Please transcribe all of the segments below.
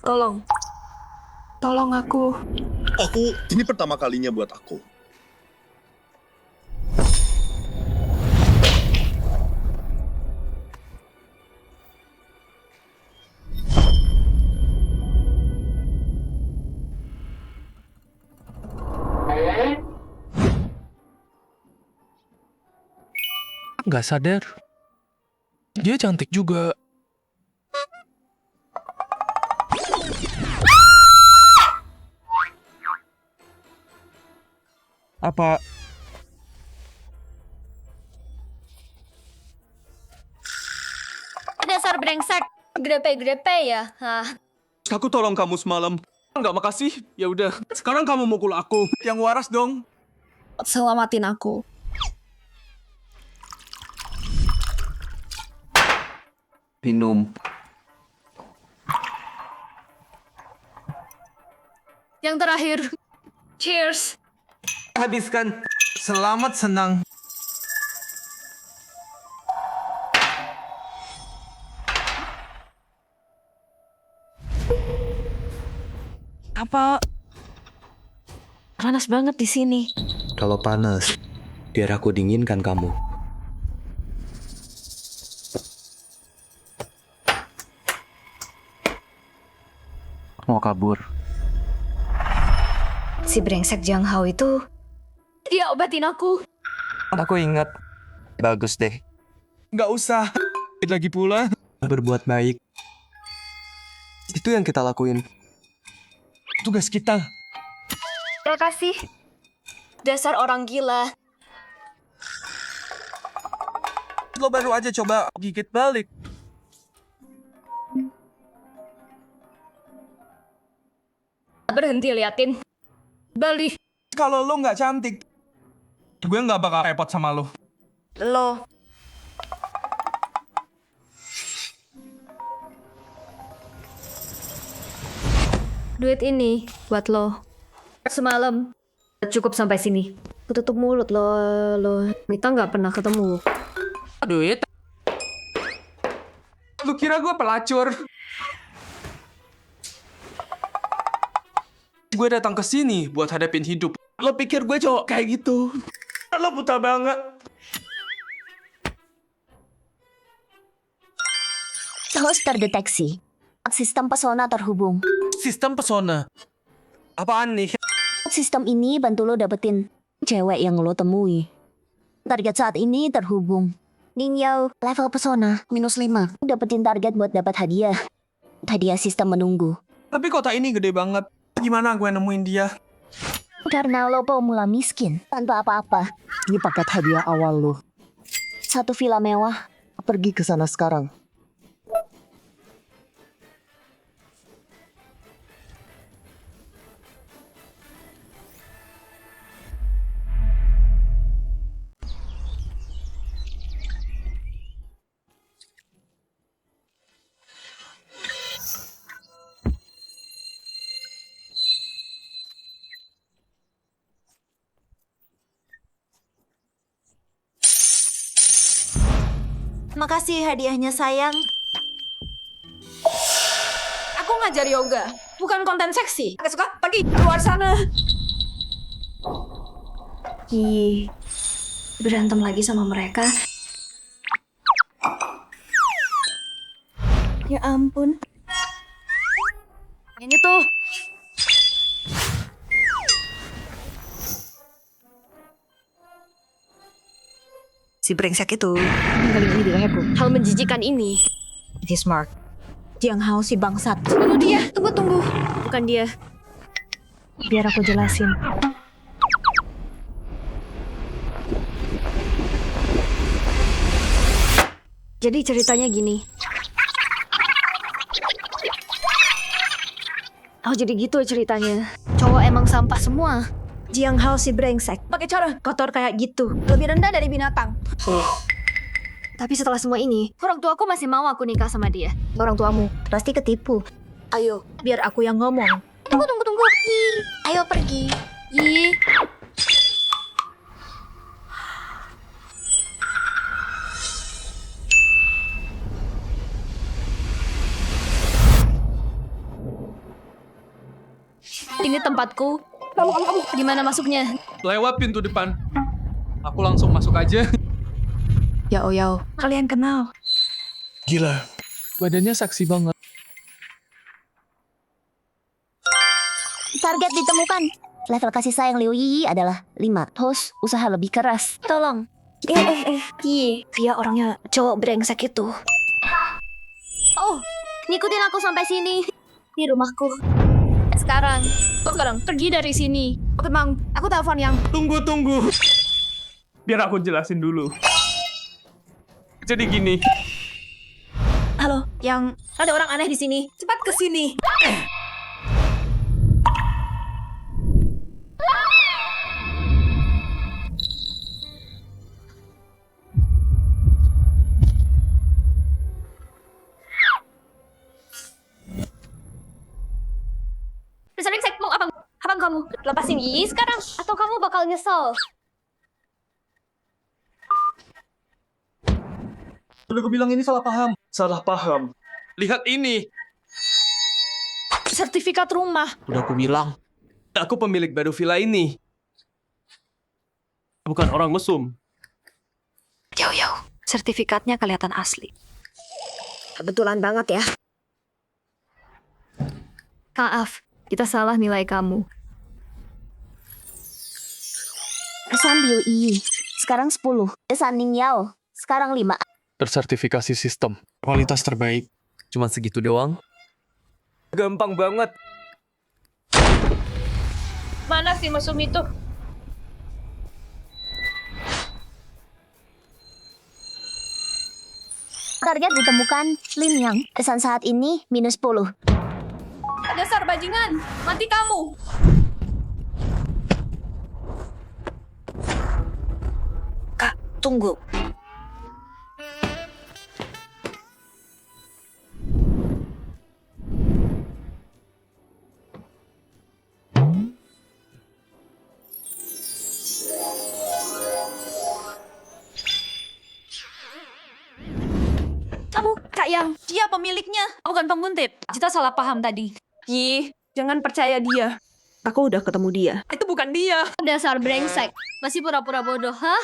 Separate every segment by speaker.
Speaker 1: Tolong. Tolong aku.
Speaker 2: Ini pertama kalinya buat aku.
Speaker 3: Nggak sadar. Dia cantik juga. Apa
Speaker 4: Dasar brengsek. Grepe-grepe ya.
Speaker 5: Aku tolong kamu semalam. Nggak, makasih. Ya udah. Sekarang kamu mukul aku. Yang waras dong.
Speaker 1: Selamatin aku.
Speaker 5: Minum.
Speaker 1: Yang terakhir. Cheers.
Speaker 5: Habiskan. Selamat senang.
Speaker 1: Apa? Panas banget di sini.
Speaker 6: Kalau panas, biar aku dinginkan kamu.
Speaker 3: mau kabur?
Speaker 4: Si brengsek Jiang Hao itu,
Speaker 1: Dia obatin aku.
Speaker 6: Aku ingat. Bagus deh.
Speaker 5: Nggak usah. Lagi pula.
Speaker 6: Berbuat baik. Itu yang kita lakuin.
Speaker 5: Tugas kita.
Speaker 4: terima kasih.
Speaker 1: Dasar orang gila.
Speaker 5: Lo baru aja coba gigit balik.
Speaker 1: Berhenti liatin. Balik.
Speaker 5: Kalau lo nggak cantik, gue nggak bakal repot sama lo.
Speaker 1: Lo. Duit ini buat lo. Semalam. Cukup sampai sini. Tutup mulut lo. Kita nggak pernah ketemu.
Speaker 5: Duit? Lu kira gue pelacur? Gue datang ke sini buat hadapin hidup. Lo pikir gue cowok kayak gitu? Lo buta banget.
Speaker 4: Host terdeteksi. Sistem pesona terhubung.
Speaker 5: Sistem pesona. Apaan nih?
Speaker 4: Sistem ini bantu lo dapetin cewek yang lo temui. Target saat ini terhubung. Ninyo, level pesona, -5. Dapetin target buat dapat hadiah. Hadiah sistem menunggu.
Speaker 5: Tapi kota ini gede banget. Gimana gue nemuin dia?
Speaker 4: Karena lo pemula miskin, tanpa apa-apa.
Speaker 7: Ini paket hadiah awal lo.
Speaker 4: Satu villa mewah.
Speaker 7: Pergi ke sana sekarang.
Speaker 4: Makasih hadiahnya sayang.
Speaker 1: Aku ngajar yoga, bukan konten seksi. Gak suka? Pergi keluar sana. Ih, berantem lagi sama mereka. Ya ampun. Ini tuh.
Speaker 8: Si brengsek itu.
Speaker 1: Kali ini di leherku. Hal menjijikan ini.
Speaker 8: It is Mark. Jiang Hao si bangsat.
Speaker 1: Bunuh dia. Tunggu. Bukan dia. Biar aku jelasin. Jadi ceritanya gini. Oh jadi gitu ceritanya. Cowok emang sampah semua.
Speaker 8: Jiang Hao si brengsek.
Speaker 1: Pakai cara kotor kayak gitu. Lebih rendah dari binatang. Tapi setelah semua ini, orang tuaku masih mau aku nikah sama dia.
Speaker 4: Orang tuamu pasti ketipu.
Speaker 8: Ayo, biar aku yang ngomong.
Speaker 4: Tunggu. Ayo pergi.
Speaker 1: Ih. Ini tempatku. Gimana masuknya?
Speaker 5: Lewat pintu depan. Aku langsung masuk aja.
Speaker 8: Yao Yao, kalian kenal?
Speaker 3: Gila. Badannya seksi banget.
Speaker 4: Target ditemukan. Level kasih sayang Liu Yi adalah 5. Terus usaha lebih keras. Tolong.
Speaker 8: Dia orangnya cowok brengsek itu.
Speaker 4: Oh, ngikutin aku sampai sini. Di rumahku.
Speaker 1: Sekarang pergi dari sini.
Speaker 8: Oke Bang, aku telepon yang.
Speaker 5: Tunggu. Biar aku jelasin dulu. Jadi gini,
Speaker 8: Halo, yang ada orang aneh di sini. Cepat ke sini.
Speaker 1: Brengsek, mau apa? Apa kamu? Lepasin Yi sekarang, atau kamu bakal nyesel.
Speaker 5: udah aku bilang ini salah paham. Salah paham. Lihat ini.
Speaker 8: Sertifikat rumah.
Speaker 5: Udah aku bilang. Aku pemilik baru villa ini. Bukan orang mesum.
Speaker 8: Yao, sertifikatnya kelihatan asli. Kebetulan banget ya.
Speaker 1: Maaf, kita salah nilai kamu.
Speaker 4: Pesan Liu Yi. Sekarang 10. Pesan Ning Yao. Sekarang 5.
Speaker 3: Tersertifikasi sistem. Kualitas terbaik.
Speaker 6: Cuma segitu doang? Gampang banget.
Speaker 1: Mana si mesum itu?
Speaker 4: Target ditemukan Lin Yang. Pesan saat ini -10.
Speaker 1: Dasar bajingan, mati kamu.
Speaker 8: Kak, tunggu.
Speaker 1: Kamu, Kak Yang.
Speaker 8: Dia pemiliknya.
Speaker 1: Bukan penguntit. Kita salah paham tadi.
Speaker 8: Yi, jangan percaya dia. Aku udah ketemu dia.
Speaker 5: Itu bukan dia.
Speaker 1: Dasar brengsek. Masih pura-pura bodoh, hah?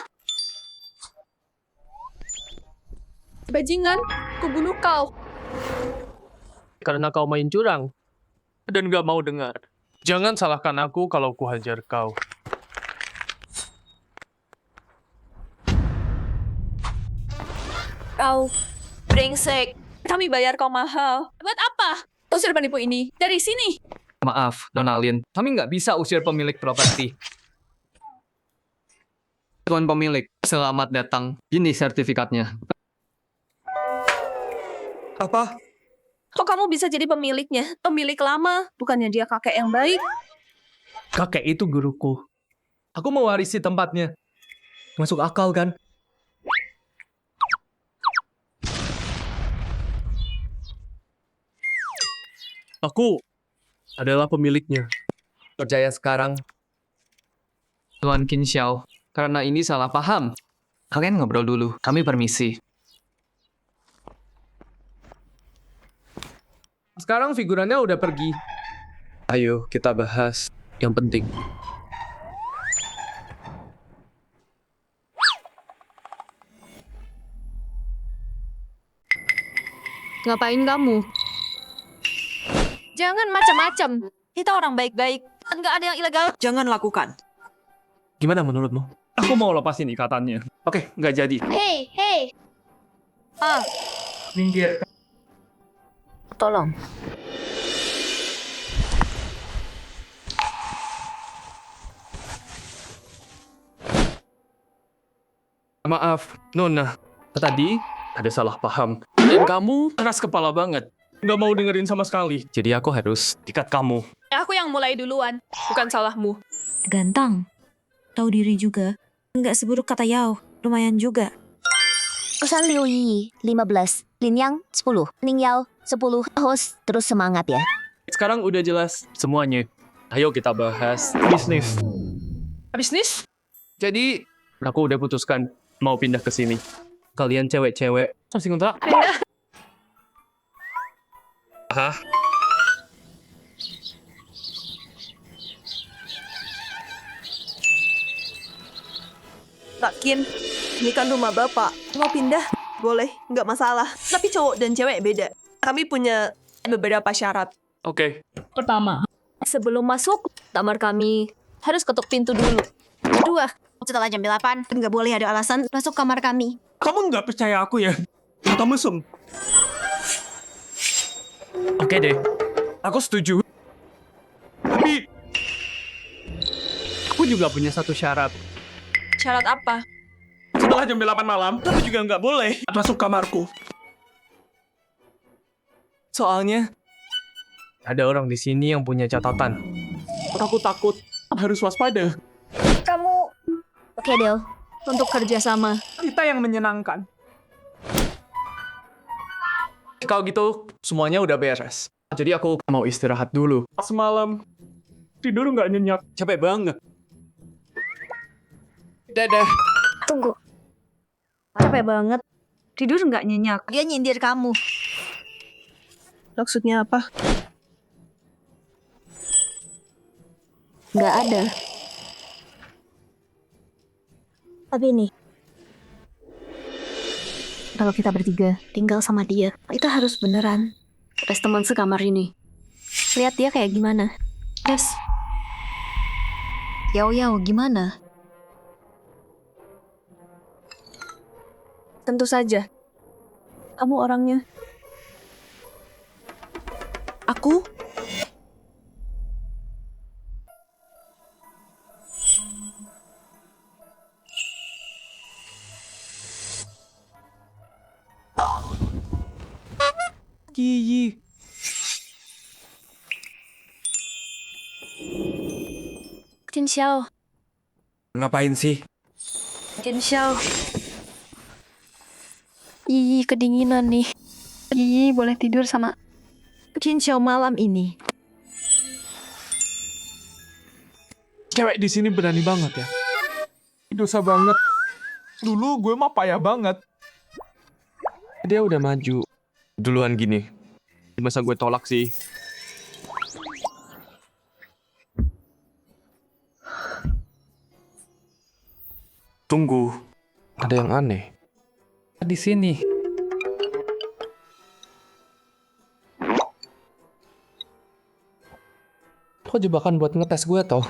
Speaker 1: Bajingan, ku bunuh kau.
Speaker 5: Karena kau main curang. Dan gak mau dengar. Jangan salahkan aku kalau ku hajar kau.
Speaker 8: Kau brengsek. Kami bayar kau mahal.
Speaker 1: Buat apa? Usir penipu ini dari sini.
Speaker 6: Maaf, Donalin. Kami nggak bisa usir pemilik properti. Tuan pemilik, selamat datang. Ini sertifikatnya.
Speaker 5: Apa?
Speaker 8: Kok kamu bisa jadi pemiliknya? Pemilik lama, bukannya dia kakek yang baik.
Speaker 5: Kakek itu guruku. Aku mewarisi tempatnya. Masuk akal kan? Aku adalah pemiliknya.
Speaker 6: Percaya sekarang. Tuan Qin Xiao, karena ini salah paham. Kalian ngobrol dulu, kami permisi.
Speaker 5: Sekarang figurannya udah pergi. Ayo kita bahas yang penting.
Speaker 1: Ngapain kamu? Jangan macam-macam.
Speaker 8: Kita orang baik-baik.
Speaker 1: Nggak ada yang ilegal.
Speaker 8: Jangan lakukan.
Speaker 5: Gimana menurutmu? Aku mau lepasin ikatannya. Oke, nggak jadi.
Speaker 1: Hey.
Speaker 5: Minggir.
Speaker 8: Tolong.
Speaker 5: Maaf, Nona. Tadi ada salah paham. Dan kamu keras kepala banget. Nggak mau dengerin sama sekali.
Speaker 6: Jadi aku harus
Speaker 5: Dikat kamu.
Speaker 1: Aku yang mulai duluan. Bukan salahmu.
Speaker 8: Ganteng. Tahu diri juga. Nggak seburuk kata Yao. Lumayan juga.
Speaker 4: Pesan Liu Yi 15. Lin Yang 10. Ning Yao 10. Host terus semangat ya.
Speaker 5: Sekarang udah jelas semuanya. Ayo kita bahas bisnis.
Speaker 1: Bisnis?
Speaker 5: Jadi, aku udah putuskan mau pindah ke sini. Kalian cewek-cewek. Samsing kontrak. Hah?
Speaker 9: Pak Kin, ini kan rumah Bapak. Mau pindah? Boleh, nggak masalah. Tapi cowok dan cewek beda. Kami punya beberapa syarat.
Speaker 5: Oke.
Speaker 1: Pertama, sebelum masuk kamar kami, harus ketuk pintu dulu. Kedua,
Speaker 8: Setelah jam 8, nggak boleh ada alasan masuk kamar kami.
Speaker 5: Kamu nggak percaya aku ya? Atau mesum? Oke deh. Aku setuju. Tapi aku juga punya satu syarat.
Speaker 9: Syarat apa?
Speaker 5: Setelah jam 8 malam, kamu juga nggak boleh masuk kamarku. Soalnya ada orang di sini yang punya catatan. Aku takut harus waspada.
Speaker 1: kamu... Oke, Del. Untuk kerjasama.
Speaker 5: Kita yang menyenangkan. Kalau gitu, semuanya udah beres. Jadi aku mau istirahat dulu. Semalam, tidur nggak nyenyak. Capek banget. Dadah.
Speaker 1: Tunggu. Capek banget.
Speaker 8: Tidur nggak nyenyak. Dia nyindir kamu.
Speaker 9: Maksudnya apa?
Speaker 4: Nggak ada.
Speaker 1: Tapi nih, kalau kita bertiga tinggal sama dia, kita harus beneran tes teman sekamar ini. Lihat dia kayak gimana. Yes.
Speaker 8: Yao gimana?
Speaker 9: Tentu saja. Kamu orangnya. Aku?
Speaker 5: Gigi.
Speaker 1: Jin Xiao.
Speaker 5: Ngapain sih?
Speaker 1: Jin Xiao. Ih, kedinginan nih. Ih, boleh tidur sama
Speaker 8: Jin Xiao malam ini.
Speaker 3: Cewek di sini berani banget ya.
Speaker 10: Dosa banget. Dulu gue mah payah banget.
Speaker 3: Dia udah maju. Duluan gini. Masa gue tolak sih? Tunggu. Ada yang aneh.
Speaker 6: Di sini.
Speaker 3: Kok jebakan buat ngetes gue toh?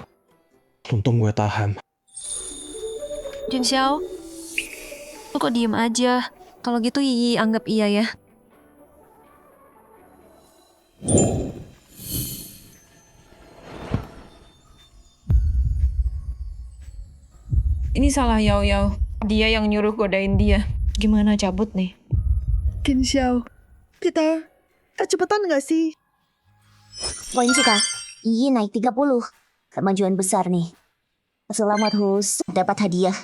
Speaker 3: Untung gue tahan.
Speaker 8: Jin Xiao, lu kok diem aja? Kalau gitu Yi anggap iya ya. Ini salah Yao. Dia yang nyuruh godain dia. Gimana cabut nih?
Speaker 9: Jin Xiao, kita cepetan nggak sih?
Speaker 4: Poin suka. Iyi naik 30. Kemajuan besar nih. Selamat Hus, dapat hadiah.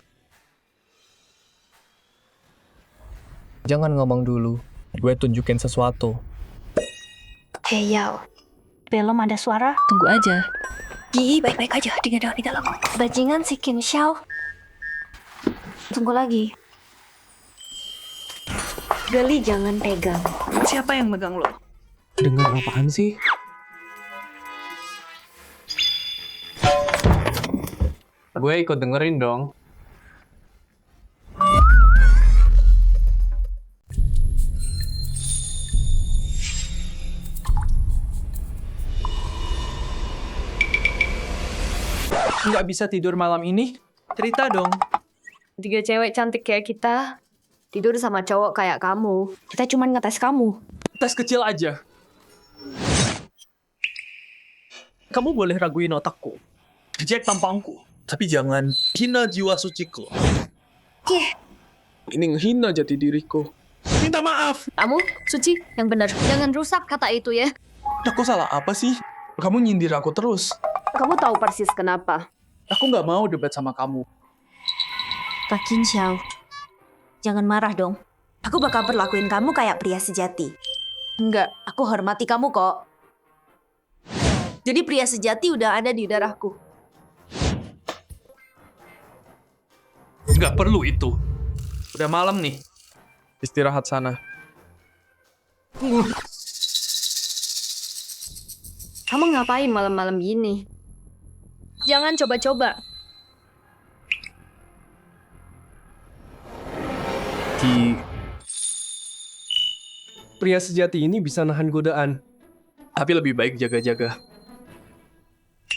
Speaker 6: Jangan ngomong dulu. Gue tunjukin sesuatu.
Speaker 1: Hey, Yao. Belum ada suara?
Speaker 8: Tunggu aja.
Speaker 1: Yi, baik-baik aja di dalam. Bajingan si Qin Xiao. Tunggu lagi. Gali jangan pegang.
Speaker 9: Siapa yang megang lo?
Speaker 3: Dengar apaan sih?
Speaker 6: Gue ikut dengerin dong.
Speaker 5: Nggak bisa tidur malam ini? Cerita dong.
Speaker 1: 3 cewek cantik kayak kita tidur sama cowok kayak kamu. Kita cuman ngetes kamu.
Speaker 5: Tes kecil aja. Kamu boleh raguin otakku. Reject tampangku.
Speaker 2: Tapi jangan hina jiwa suciku.
Speaker 5: Ini ngehina jati diriku. Minta maaf.
Speaker 1: Kamu, Suci, yang benar. Jangan rusak kata itu ya.
Speaker 5: Aku salah apa sih? Kamu nyindir aku terus.
Speaker 1: Kamu tahu persis kenapa.
Speaker 5: Aku nggak mau debat sama kamu.
Speaker 8: Pak Qin Xiao, jangan marah dong. Aku bakal perlakuin kamu kayak pria sejati. Enggak, aku hormati kamu kok. Jadi pria sejati udah ada di darahku.
Speaker 5: Nggak perlu itu. Udah malam nih. Istirahat sana.
Speaker 1: Kamu ngapain malam-malam gini? Jangan coba-coba.
Speaker 5: pria sejati ini bisa nahan godaan. Tapi lebih baik jaga-jaga.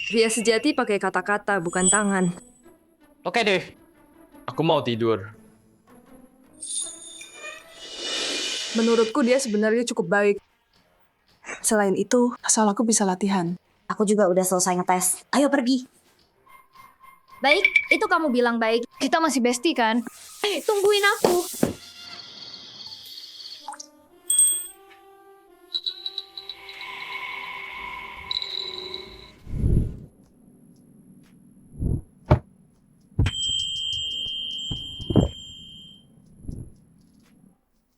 Speaker 1: Pria sejati pakai kata-kata, bukan tangan.
Speaker 5: Oke deh. Aku mau tidur.
Speaker 9: Menurutku dia sebenarnya cukup baik. Selain itu, asal aku bisa latihan.
Speaker 8: Aku juga udah selesai ngetes. Ayo pergi.
Speaker 1: Baik, itu kamu bilang baik. Kita masih bestie kan? Tungguin aku.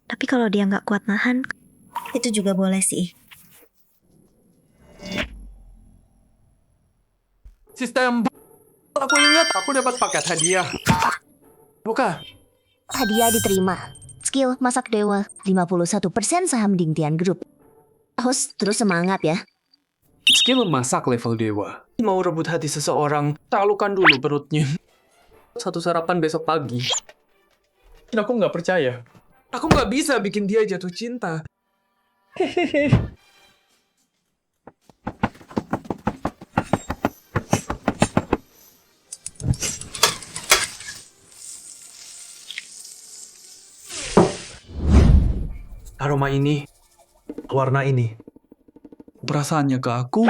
Speaker 8: Tapi kalau dia nggak kuat nahan, itu juga boleh sih.
Speaker 5: Sistem. Aku ingat aku dapat paket hadiah. Buka.
Speaker 4: Hadiah diterima. Skill masak dewa. 51% saham Dingtian Group. Host terus semangat ya.
Speaker 5: Skill masak level dewa. Mau rebut hati seseorang, taklukkan dulu perutnya. Satu sarapan besok pagi. Dan aku nggak percaya. Aku nggak bisa bikin dia jatuh cinta. Aroma ini, warna ini, perasaannya ke aku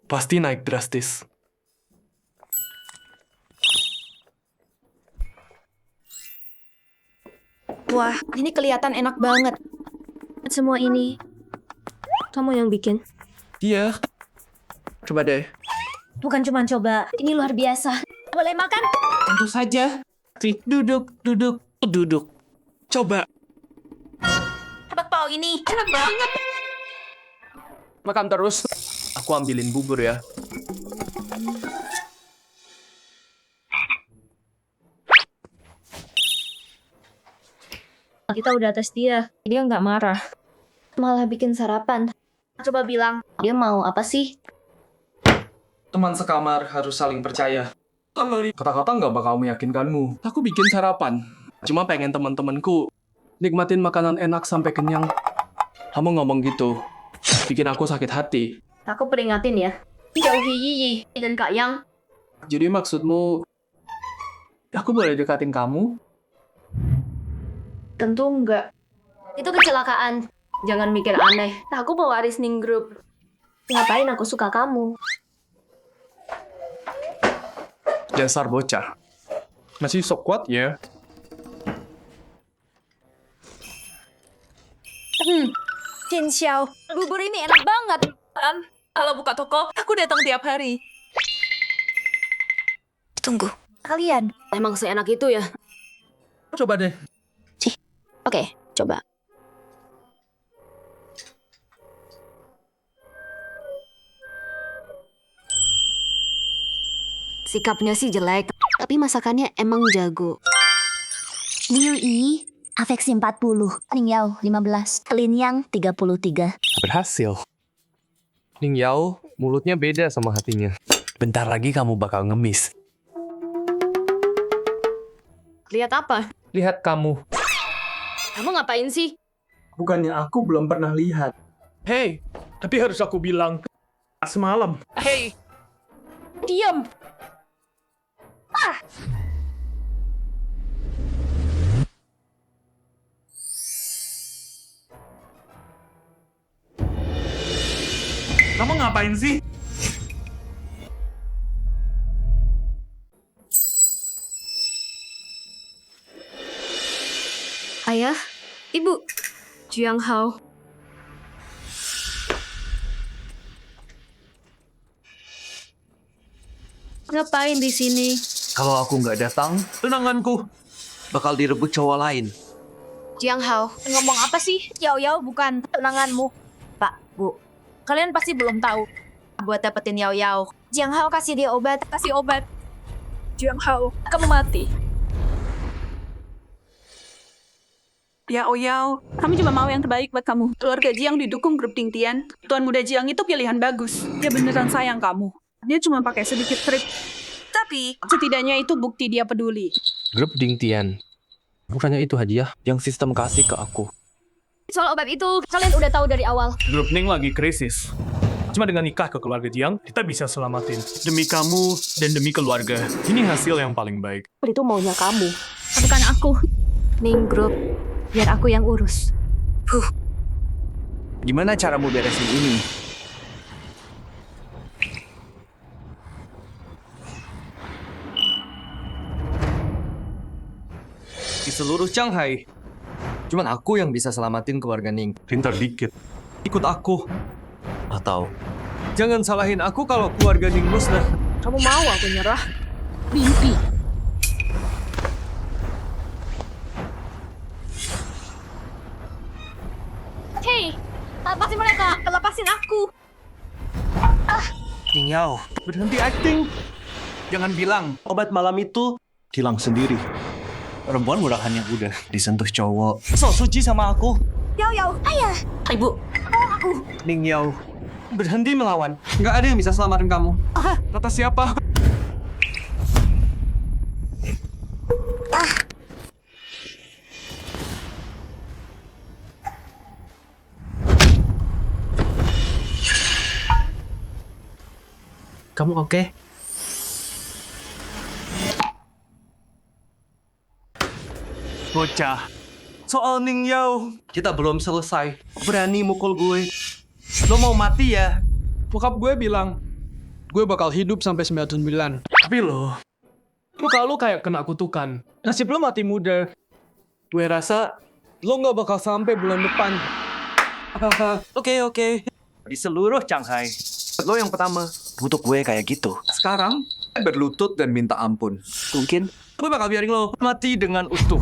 Speaker 5: pasti naik drastis.
Speaker 1: Wah, ini kelihatan enak banget. Semua ini, kamu yang bikin.
Speaker 5: Iya. Coba deh.
Speaker 8: Bukan cuma coba, ini luar biasa. Boleh makan?
Speaker 5: Tentu saja. Duduk, duduk, duduk. Coba.
Speaker 8: Bakpao ini enak banget.
Speaker 5: Makan terus. Aku ambilin bubur ya.
Speaker 1: Kita udah tes dia nggak marah. Malah bikin sarapan. Coba bilang, dia mau apa sih?
Speaker 5: Teman sekamar harus saling percaya. Kata-kata nggak bakal meyakinkanmu. Aku bikin sarapan. Cuma pengen teman-temanku nikmatin makanan enak sampai kenyang. Kamu ngomong gitu, bikin aku sakit hati.
Speaker 1: Aku peringatin ya. Jauhi Yiyi dan Kak Yang.
Speaker 5: Jadi maksudmu, aku boleh dekatin kamu?
Speaker 1: Tentu enggak. Itu kecelakaan. Jangan mikir aneh. Aku pewaris Ning Group. Ngapain aku suka kamu?
Speaker 5: Dasar bocah. Masih sok kuat ya?
Speaker 8: Jin Xiao, bubur ini enak banget.
Speaker 9: Kalau buka toko, aku datang tiap hari.
Speaker 8: Tunggu, kalian.
Speaker 1: Emang seenak itu ya?
Speaker 5: Coba deh.
Speaker 1: Oke, coba. Sikapnya sih jelek, tapi masakannya emang jago.
Speaker 4: Liu Yi, afeksi 40. Ning Yao 15. Lin Yang 33.
Speaker 3: Berhasil. Ning Yao, mulutnya beda sama hatinya.
Speaker 2: Bentar lagi kamu bakal ngemis.
Speaker 1: Lihat apa?
Speaker 5: Lihat kamu.
Speaker 1: Kamu ngapain sih?
Speaker 10: Bukannya aku belum pernah lihat.
Speaker 5: Hei, tapi harus aku bilang. Semalam. Hei,
Speaker 8: Diam.
Speaker 2: Kamu ngapain sih?
Speaker 1: Ayah, Ibu, Jiang Hao. Ngapain di sini?
Speaker 2: Kalau aku nggak datang, tunanganku bakal direbut cowok lain.
Speaker 1: Jiang Hao,
Speaker 8: Ngomong apa sih? Yao Yao bukan tunanganmu. Pak, Bu, kalian pasti belum tahu. Buat dapetin Yao Yao, Jiang Hao kasih dia obat. Kasih obat.
Speaker 9: Jiang Hao, kamu mati. Yao Yao, kami cuma mau yang terbaik buat kamu. Keluarga Jiang didukung grup Dingtian. Tuan muda Jiang itu pilihan bagus. Dia beneran sayang kamu. Dia cuma pakai sedikit trik. Tapi setidaknya itu bukti dia peduli.
Speaker 3: Grup Dingtian. Bukannya itu hadiah yang sistem kasih ke aku.
Speaker 1: Soal obat itu, kalian udah tahu dari awal.
Speaker 5: Grup Ning lagi krisis. Cuma dengan nikah ke keluarga Jiang, kita bisa selamatin. Demi kamu dan demi keluarga. Ini hasil yang paling baik.
Speaker 9: Itu maunya kamu.
Speaker 1: Bukan aku. Ning Group, biar aku yang urus.
Speaker 2: Gimana caramu beresin ini? Di seluruh Shanghai, cuman aku yang bisa selamatin keluarga Ning.
Speaker 5: Pintar dikit.
Speaker 2: Ikut aku. Atau jangan salahin aku kalau keluarga Ning musnah.
Speaker 9: Kamu mau aku nyerah?
Speaker 8: Mimpi.
Speaker 1: Hei, lepasin mereka. Lepasin aku.
Speaker 2: Ning Yao, berhenti acting. Jangan bilang obat malam itu hilang sendiri. Perempuan murahan yang udah disentuh cowok. So suci sama aku.
Speaker 8: Yao, ayah. Ibu.
Speaker 2: Ning Yao, berhenti melawan. Nggak ada yang bisa selamatin kamu.
Speaker 5: Kata siapa?
Speaker 2: Kamu oke? Bocah. Soal Ning Yao, kita belum selesai. Berani mukul gue. Lo mau mati ya?
Speaker 5: Bokap gue bilang, gue bakal hidup sampai 99. Tapi muka lo kayak kena kutukan. Nasib lo mati muda. Gue rasa lo nggak bakal sampai bulan depan.
Speaker 2: Oke. Di seluruh Shanghai, lo yang pertama. Butuh gue kayak gitu. Sekarang, berlutut dan minta ampun. Mungkin, gue bakal biarin lo mati dengan utuh.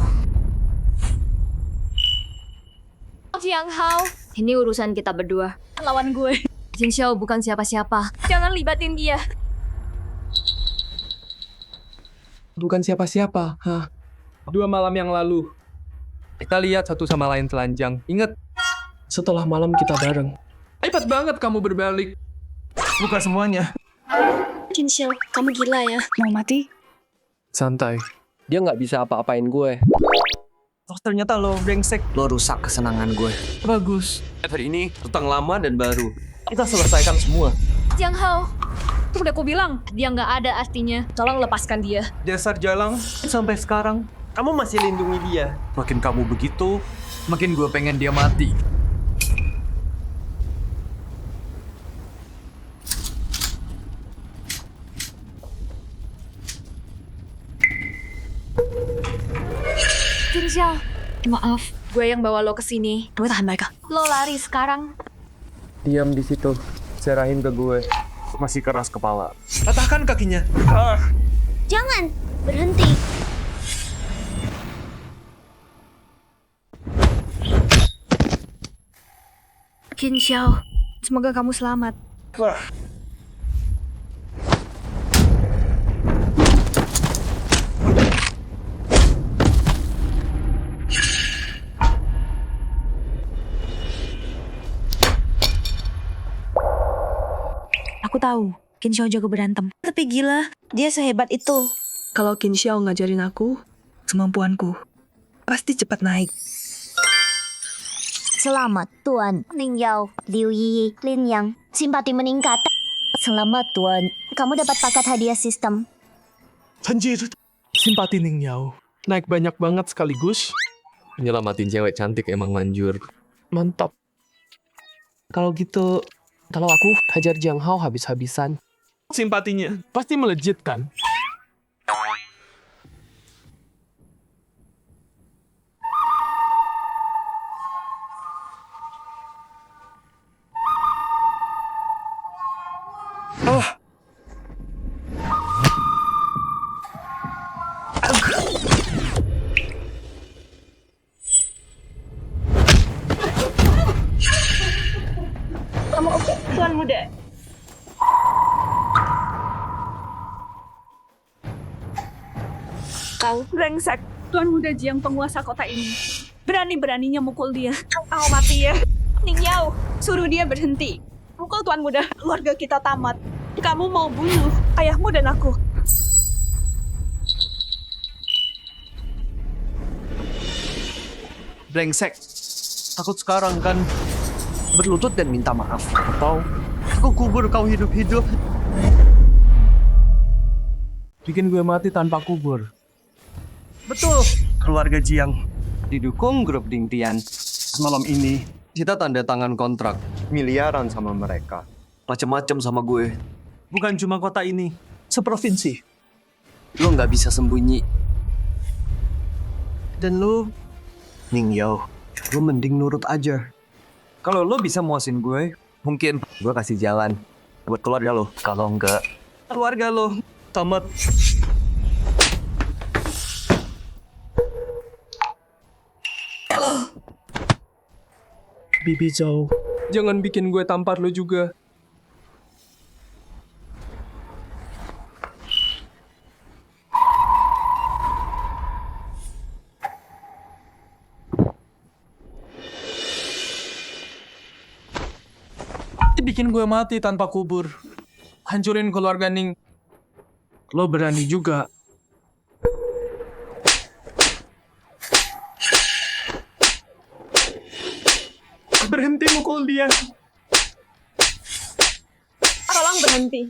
Speaker 1: Jiang Hao, ini urusan kita berdua. Lawan gue. Jin Xiao bukan siapa-siapa. Jangan libatin dia.
Speaker 5: Bukan siapa-siapa. Hah? 2 malam yang lalu, kita lihat satu sama lain telanjang. Ingat, setelah malam kita bareng. Hebat banget kamu berbalik.
Speaker 2: Bukan semuanya.
Speaker 1: Jin Xiao, kamu gila ya?
Speaker 9: Mau mati?
Speaker 5: Santai.
Speaker 3: Dia nggak bisa apa-apain gue.
Speaker 2: Oh, ternyata lo brengsek. Lo rusak kesenangan gue.
Speaker 5: Bagus.
Speaker 2: Hari ini, tentang lama dan baru. Kita selesaikan semua.
Speaker 1: Jiang Hao, udah aku bilang, dia nggak ada artinya. Tolong lepaskan dia.
Speaker 2: Dasar jalang, sampai sekarang, kamu masih lindungi dia. Makin kamu begitu, makin gue pengen dia mati.
Speaker 1: Jin Xiao, maaf. Gue yang bawa lo ke sini. Gue tahan mereka. Lo lari sekarang.
Speaker 3: Diam di situ. Serahin ke gue.
Speaker 5: Masih keras kepala.
Speaker 2: Patahkan kakinya.
Speaker 4: Jangan, berhenti.
Speaker 1: Jin Xiao, semoga kamu selamat.
Speaker 8: Aku tahu, Qin Xiao jago berantem. Tapi gila, dia sehebat itu.
Speaker 9: Kalau Qin Xiao ngajarin aku, kemampuanku pasti cepat naik.
Speaker 4: Selamat, Tuan. Ning Yao, Liu Yi, Lin Yang. Simpati meningkat. Selamat, Tuan. Kamu dapat paket hadiah sistem.
Speaker 5: Anjir. Simpati Ning Yao. Naik banyak banget sekaligus.
Speaker 3: Nyelamatin cewek cantik emang manjur.
Speaker 5: Mantap. Kalau gitu, kalau aku hajar Jiang Hao habis-habisan. Simpatinya pasti melejit kan?
Speaker 9: Kamu oke, Tuan Muda? Kau brengsek, Tuan Muda Jiang penguasa kota ini. Berani-beraninya mukul dia. Kau mati ya. Ning Yao, suruh dia berhenti. Pukul Tuan Muda, keluarga kita tamat. Kamu mau bunuh ayahmu dan aku.
Speaker 2: Brengsek. Takut sekarang kan berlutut dan minta maaf. Atau aku kubur kau hidup-hidup.
Speaker 5: Bikin gue mati tanpa kubur.
Speaker 2: Betul. Keluarga Jiang didukung grup Ding Tian. Malam ini kita tanda tangan kontrak.
Speaker 3: Miliaran sama mereka.
Speaker 2: Macem-macem sama gue. Bukan cuma kota ini, seprovinsi. Lo nggak bisa sembunyi. Dan lo, Ning Yao, lo mending nurut aja. Kalau lo bisa muasin gue, mungkin gue kasih jalan buat keluarga lo. Kalau enggak, keluarga lo tamat.
Speaker 5: Bibi Zhou, jangan bikin gue tampar lo juga. Bikin gue mati tanpa kubur. Hancurin keluarga Ning. Lo berani juga. Berhenti mukul dia.
Speaker 9: Tolong berhenti.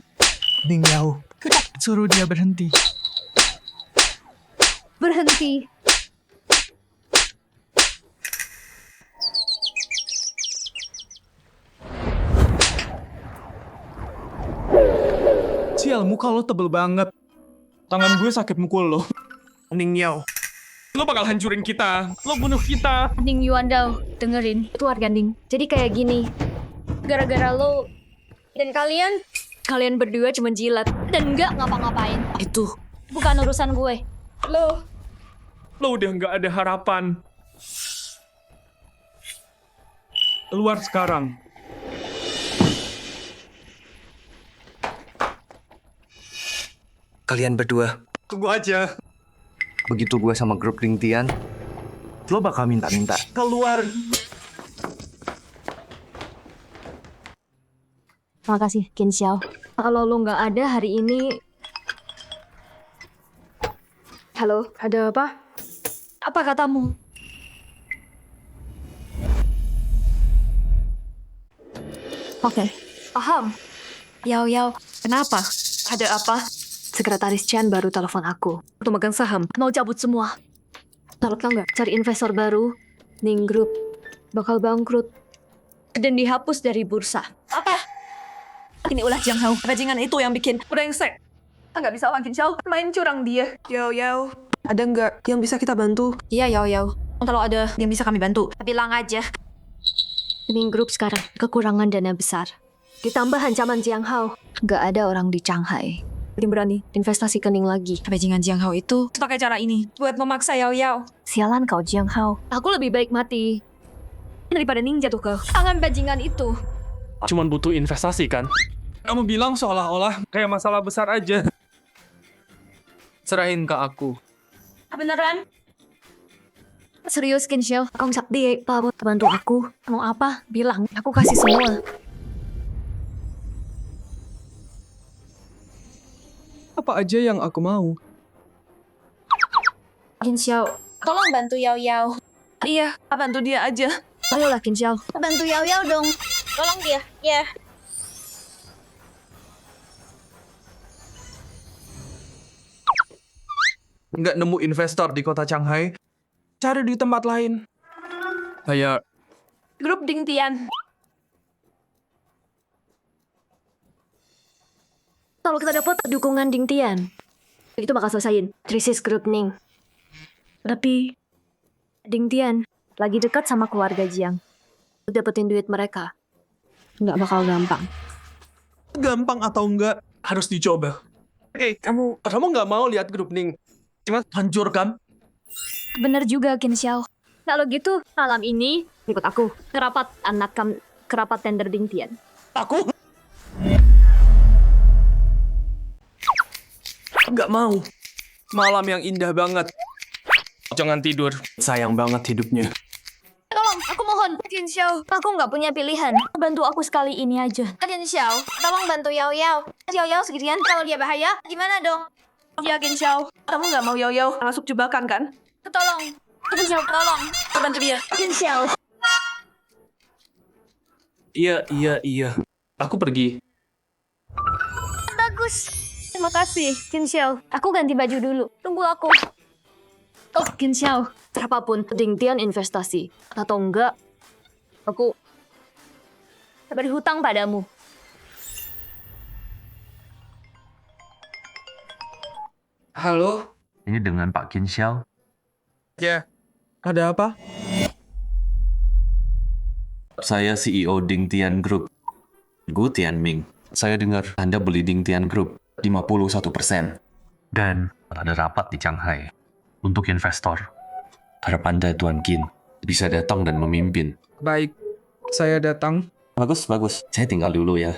Speaker 10: Ning Yao, suruh dia berhenti.
Speaker 1: Berhenti.
Speaker 5: Sial, muka lo tebel banget. Tangan gue sakit mukul lo.
Speaker 10: Ning Yao,
Speaker 5: Lo bakal hancurin kita. Lo bunuh kita.
Speaker 1: Ning Yuan Dao, dengerin. Itu warga Ning. Jadi kayak gini. Gara-gara lo dan kalian berdua cuma jilat dan nggak ngapa-ngapain.
Speaker 8: Itu.
Speaker 1: Bukan urusan gue.
Speaker 5: Lo udah nggak ada harapan. Keluar sekarang.
Speaker 2: Kalian berdua, tunggu aja. Begitu gue sama grup Ding Tian, lo bakal minta-minta keluar.
Speaker 1: Makasih, Qin Xiao. Kalau lo nggak ada hari ini... Halo, ada apa? Apa katamu? Oke, paham. Yao, kenapa? Ada apa? Sekretaris Chan baru telepon aku untuk megang saham. Mau cabut semua. Tau nggak? Cari investor baru. Ning Group bakal bangkrut dan dihapus dari bursa.
Speaker 9: Apa? Ini ulah Jiang Hao. Bajingan itu yang bikin brengsek. Nggak bisa Wang Qin Xiao main curang dia.
Speaker 11: Yao, ada nggak yang bisa kita bantu?
Speaker 8: Iya, Yao. Kalau ada yang bisa kami bantu, bilang aja.
Speaker 1: Ning Group sekarang kekurangan dana besar. Ditambah ancaman Jiang Hao. Nggak ada orang di Shanghai berani investasi ke Ning lagi.
Speaker 8: Bajingan Jiang Hao itu pakai cara ini buat memaksa Yao.
Speaker 1: Sialan kau Jiang Hao. Aku lebih baik mati daripada Ning jatuh ke tangan bajingan itu.
Speaker 5: Cuman butuh investasi kan? Kamu bilang seolah-olah kayak masalah besar aja. Serahin ke aku.
Speaker 9: Beneran?
Speaker 1: Serius Qin Xiao, kau sakti Pak bantu aku. Mau apa? Bilang, aku kasih semua.
Speaker 5: Apa aja yang aku mau.
Speaker 1: Qin Xiao,
Speaker 8: Tolong bantu Yao.
Speaker 9: Iya, bantu dia aja.
Speaker 1: ayolah Qin Xiao.
Speaker 8: Bantu Yao dong. Tolong dia. Ya.
Speaker 5: Nggak nemu investor di kota Shanghai, cari di tempat lain. Kayak
Speaker 9: Grup Ding Tian.
Speaker 1: Kalau kita dapat dukungan Ding Tian, itu bakal selesaiin krisis grup Ning. Tapi Ding Tian lagi dekat sama keluarga Jiang. Dapetin duit mereka nggak bakal gampang.
Speaker 5: gampang atau enggak harus dicoba. Kamu nggak mau lihat grup Ning cuma hancurkan?
Speaker 1: Bener juga Qin Xiao. Kalau gitu malam ini ikut aku kerapat kerapat tender Ding Tian.
Speaker 5: Aku nggak mau. Malam yang indah banget. Jangan tidur. Sayang banget hidupnya.
Speaker 1: Tolong, aku mohon. Qin Xiao, aku nggak punya pilihan. Bantu aku sekali ini aja.
Speaker 8: Qin Xiao, tolong bantu Yao. Yao segitian, kalau dia bahaya, gimana dong?
Speaker 9: Ya Qin Xiao, kamu nggak mau Yao masuk jebakan kan?
Speaker 8: Tolong. Qin Xiao, tolong.
Speaker 9: Bantu dia.
Speaker 1: Qin Xiao.
Speaker 5: Iya. Aku pergi.
Speaker 1: Bagus. Terima kasih, Qin Xiao. Aku ganti baju dulu. Tunggu aku. Oh, Qin Xiao. Apapun, Ding Tian investasi. Atau enggak, aku berhutang padamu.
Speaker 5: Halo?
Speaker 2: Ini dengan Pak Qin Xiao.
Speaker 10: Ya, ada apa?
Speaker 12: Saya CEO Ding Tian Group. Gu Tianming. Saya dengar Anda beli Ding Tian Group 51%.
Speaker 13: Dan ada rapat di Shanghai untuk investor.
Speaker 12: Harap Anda, Tuan Qin, bisa datang dan memimpin.
Speaker 10: Baik, saya datang.
Speaker 12: Bagus. Saya tinggal dulu ya.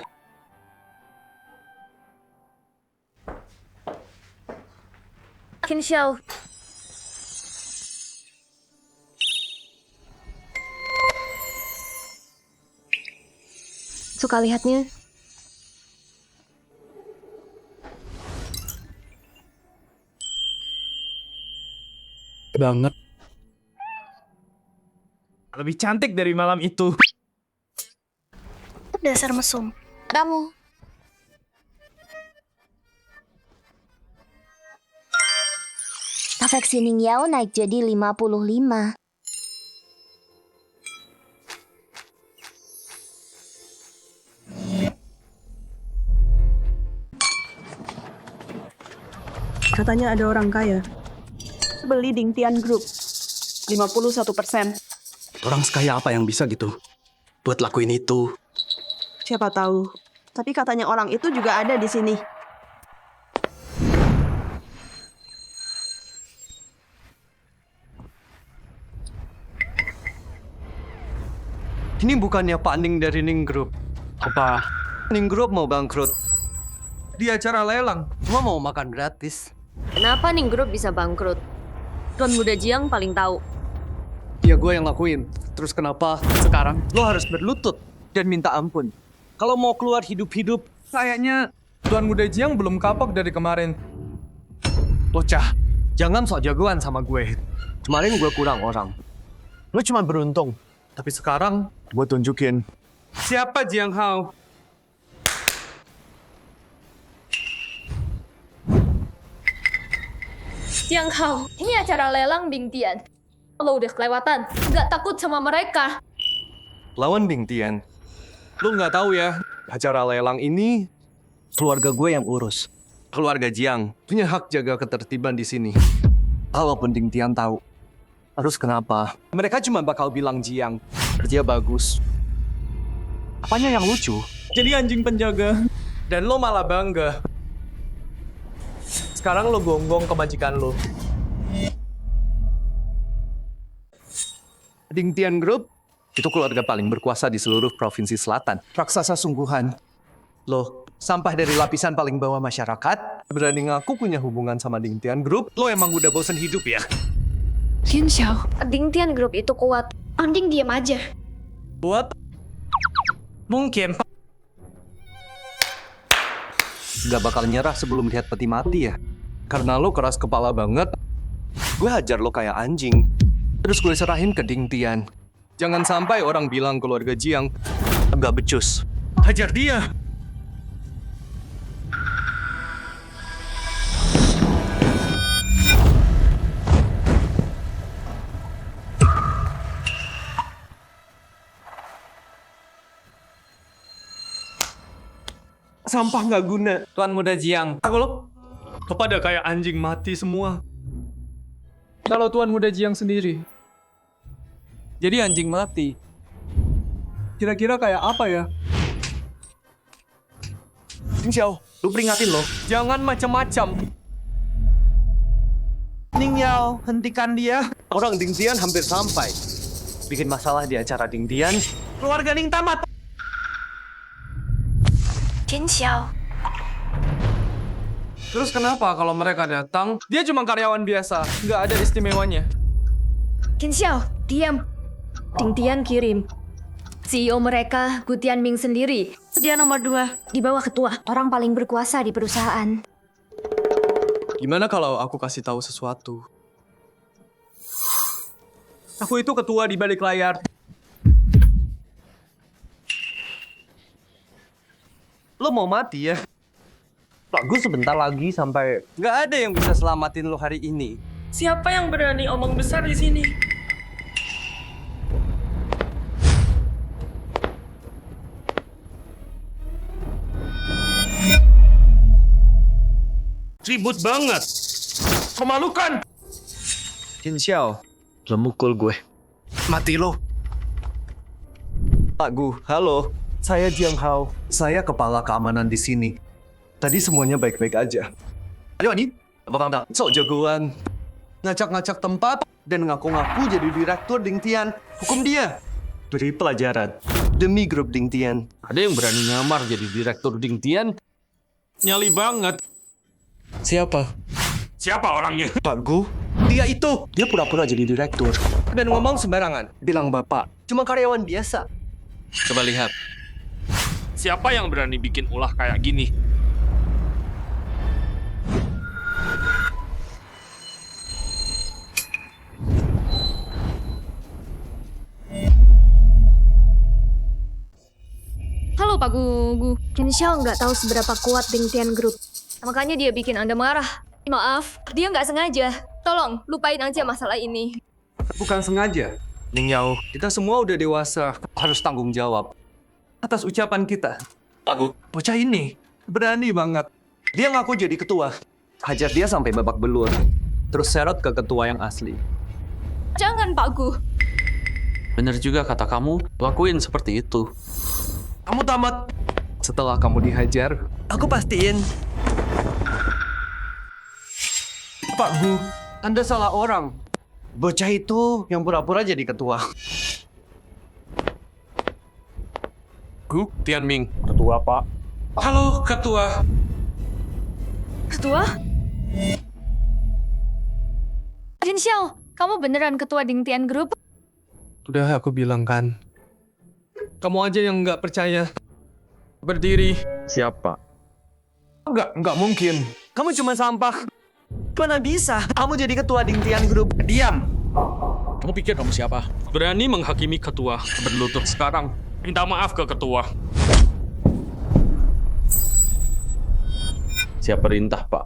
Speaker 1: Qin Xiao. Suka lihatnya?
Speaker 10: Banget. Lebih cantik dari malam itu.
Speaker 1: Dasar mesum. Kamu.
Speaker 4: Afeksi Ning Yao naik jadi 55.
Speaker 11: Katanya ada orang kaya. Beli Ding Tian Group. 51%.
Speaker 5: Orang sekaya apa yang bisa gitu? Buat lakuin itu.
Speaker 11: Siapa tahu. Tapi katanya orang itu juga ada di sini.
Speaker 2: Ini bukannya Pak Ning dari Ning Group.
Speaker 5: Apa?
Speaker 2: Ning Group mau bangkrut.
Speaker 10: Di acara lelang.
Speaker 2: Cuma mau makan gratis.
Speaker 1: Kenapa Ning Group bisa bangkrut? Tuan Muda Jiang paling tahu.
Speaker 2: Ya gue yang lakuin. Terus kenapa sekarang lo harus berlutut dan minta ampun? Kalau mau keluar hidup-hidup,
Speaker 10: Kayaknya Tuan Muda Jiang belum kapok dari kemarin.
Speaker 2: bocah. Jangan sok jagoan sama gue. Kemarin gue kurang orang. Lo cuma beruntung. Tapi sekarang gue tunjukin.
Speaker 10: Siapa Jiang Hao?
Speaker 1: Jiang Hao, ini acara lelang Bing Tian. Lo udah kelewatan. Nggak takut sama mereka.
Speaker 2: Lawan Bing Tian. Lo nggak tahu ya, acara lelang ini keluarga gue yang urus. Keluarga Jiang punya hak jaga ketertiban di sini. Walaupun Ding Tian tahu. Terus kenapa? Mereka cuma bakal bilang Jiang kerja bagus. Apanya yang lucu?
Speaker 10: Jadi anjing penjaga.
Speaker 2: Dan lo malah bangga. Sekarang lo gonggong ke majikan lo. Ding Tian Group itu keluarga paling berkuasa di seluruh provinsi selatan. Raksasa sungguhan. Lo, sampah dari lapisan paling bawah masyarakat, berani ngaku punya hubungan sama Ding Tian Group, lo emang udah bosen hidup ya?
Speaker 1: Qin Xiao, Ding Tian Group itu kuat. Anding diam aja.
Speaker 2: Buat? Mungkin. Gak bakal nyerah sebelum lihat peti mati ya? Karena lo keras kepala banget, gue hajar lo kayak anjing. Terus gue serahin ke Ding Tian. Jangan sampai orang bilang keluarga Jiang gak becus. Hajar dia! Sampah nggak guna.
Speaker 10: Tuan Muda Jiang.
Speaker 2: Aku lo kepada kayak anjing mati semua.
Speaker 10: Kalau Tuan Muda Jiang sendiri.
Speaker 2: Jadi anjing mati.
Speaker 10: Kira-kira kayak apa ya?
Speaker 2: Ding Xiao, lu peringatin lo. Jangan macam-macam.
Speaker 10: Ning Yao, hentikan dia.
Speaker 2: Orang Ding Tian hampir sampai. Bikin masalah di acara Ding Tian.
Speaker 10: Keluarga Ning tamat.
Speaker 1: Qin Xiao.
Speaker 5: Terus kenapa kalau mereka datang?
Speaker 10: Dia cuma karyawan biasa, nggak ada istimewanya.
Speaker 1: Qin Xiao, diam. Ding Tian kirim. CEO mereka, Gu Tianming sendiri. Dia nomor 2, di bawah ketua. Orang paling berkuasa di perusahaan.
Speaker 5: Gimana kalau aku kasih tahu sesuatu?
Speaker 2: Aku itu ketua di balik layar. Lo mau mati ya? Pak Gus sebentar lagi sampai nggak ada yang bisa selamatin lo hari ini.
Speaker 9: Siapa yang berani omong besar di sini?
Speaker 3: Ribut banget. Memalukan.
Speaker 2: Jin Xiao, lo mukul gue. Mati lo. Pak Gu, halo. Saya Jiang Hao. Saya kepala keamanan di sini. Tadi semuanya baik-baik aja. Ayo nih, abang sok jagoan. Ngacak-ngacak tempat dan ngaku-ngaku jadi direktur Ding Tian. Hukum dia. Beri pelajaran demi grup Ding Tian.
Speaker 3: Ada yang berani nyamar jadi direktur Ding Tian? Nyali banget.
Speaker 2: Siapa?
Speaker 3: Siapa orangnya?
Speaker 2: Pak Gu. Dia itu. Dia pura-pura jadi direktur. Dan ngomong sembarangan. Bilang bapak. Cuma karyawan biasa.
Speaker 3: Coba lihat. Siapa yang berani bikin ulah kayak gini?
Speaker 1: Halo Pak Gugu. Jin Xiao nggak tahu seberapa kuat Ding Tian Group. Makanya dia bikin Anda marah. Maaf, dia nggak sengaja. Tolong, lupain aja masalah ini.
Speaker 2: Bukan sengaja. Ning Yao, kita semua udah dewasa. Harus tanggung jawab atas ucapan kita. Pak Gu, bocah ini berani banget. Dia ngaku jadi ketua. Hajar dia sampai babak belur. Terus seret ke ketua yang asli.
Speaker 1: Jangan Pak Gu.
Speaker 12: Bener juga kata kamu, lakuin seperti itu.
Speaker 2: Kamu tamat. Setelah kamu dihajar, aku pastiin. Pak Gu, Anda salah orang. Bocah itu yang pura-pura jadi ketua.
Speaker 3: Gu, Tianming.
Speaker 10: Ketua, Pak.
Speaker 3: Halo, Ketua.
Speaker 1: Ketua? Jin Xiao, kamu beneran ketua Ding Tian Group?
Speaker 5: Udah aku bilang kan. Kamu aja yang nggak percaya. Berdiri.
Speaker 3: Siapa?
Speaker 2: Enggak mungkin. Kamu cuma sampah. Mana bisa? Kamu jadi ketua Ding Tian Group. Diam.
Speaker 3: Kamu pikir kamu siapa? Berani menghakimi ketua. Berlutut sekarang. Minta maaf ke ketua.
Speaker 12: Siap perintah, Pak.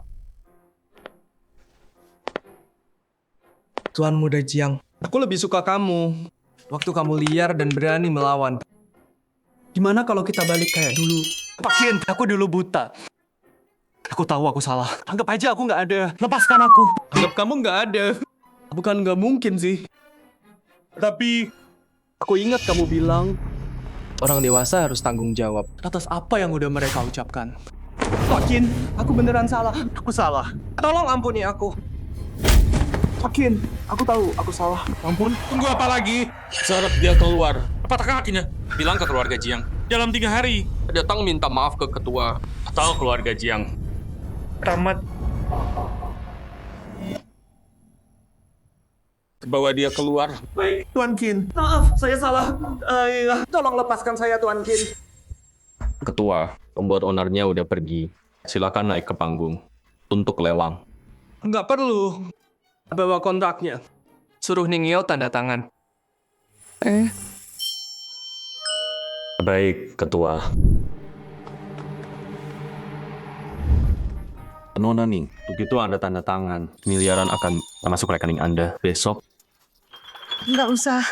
Speaker 5: Tuan Muda Jiang, aku lebih suka kamu. Waktu kamu liar dan berani melawan. Gimana kalau kita balik kayak dulu?
Speaker 2: Pak Qin, aku dulu buta. Aku tahu aku salah. Anggap aja aku nggak ada. Lepaskan aku.
Speaker 5: Anggap kamu nggak ada. Bukan nggak mungkin sih. Tapi aku ingat kamu bilang orang dewasa harus tanggung jawab atas apa yang udah mereka ucapkan. Pak Qin, aku beneran salah.
Speaker 2: Aku salah. Tolong ampuni aku.
Speaker 10: Pak Qin, aku tahu aku salah.
Speaker 3: Ampun, tunggu apa lagi? Seret dia keluar. Patah kakinya. Bilang ke keluarga Jiang. Dalam 3 hari, datang minta maaf ke ketua atau keluarga Jiang.
Speaker 10: Tamat.
Speaker 3: Bawa dia keluar.
Speaker 10: Baik, Tuan Qin. Maaf, saya salah. Tolong lepaskan saya, Tuan Qin.
Speaker 12: Ketua, pembuat ownernya udah pergi. Silakan naik ke panggung untuk lelang.
Speaker 5: Nggak perlu. Bawa kontraknya. Suruh Ning Yao tanda tangan.
Speaker 12: Baik, Ketua. Nona Ning, begitu Anda tanda tangan, miliaran akan masuk rekening Anda besok.
Speaker 1: Nggak usah.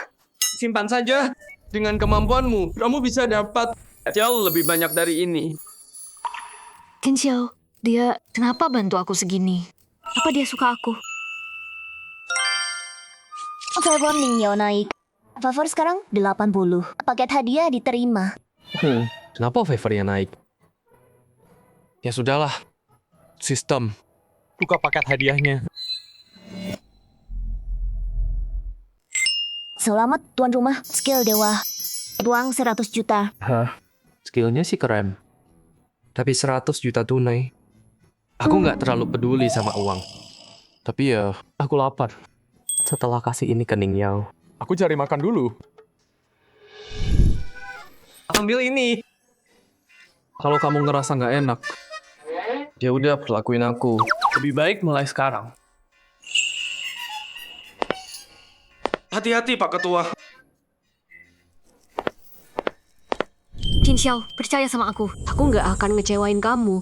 Speaker 5: Simpan saja. Dengan kemampuanmu, kamu bisa dapat jauh lebih banyak dari ini.
Speaker 1: Jin Xiao, dia kenapa bantu aku segini? Apa dia suka aku?
Speaker 4: Favor Ning Yao naik. Favor sekarang 80. Paket hadiah diterima.
Speaker 3: Kenapa favornya naik?
Speaker 5: Ya sudahlah. Sistem. Buka paket hadiahnya.
Speaker 4: Selamat tuan rumah, skill dewa. Uang 100 juta.
Speaker 3: Hah? Skillnya sih keren. Tapi 100 juta tunai. Aku nggak terlalu peduli sama uang. Tapi ya, aku lapar. Setelah kasih ini ke Ning Yao.
Speaker 10: Aku cari makan dulu.
Speaker 5: Ambil ini. Kalau kamu ngerasa nggak enak, ya udah perlakuin aku. Lebih baik mulai sekarang. Hati-hati Pak Ketua.
Speaker 1: Jin Xiao, percaya sama aku. Aku nggak akan ngecewain kamu.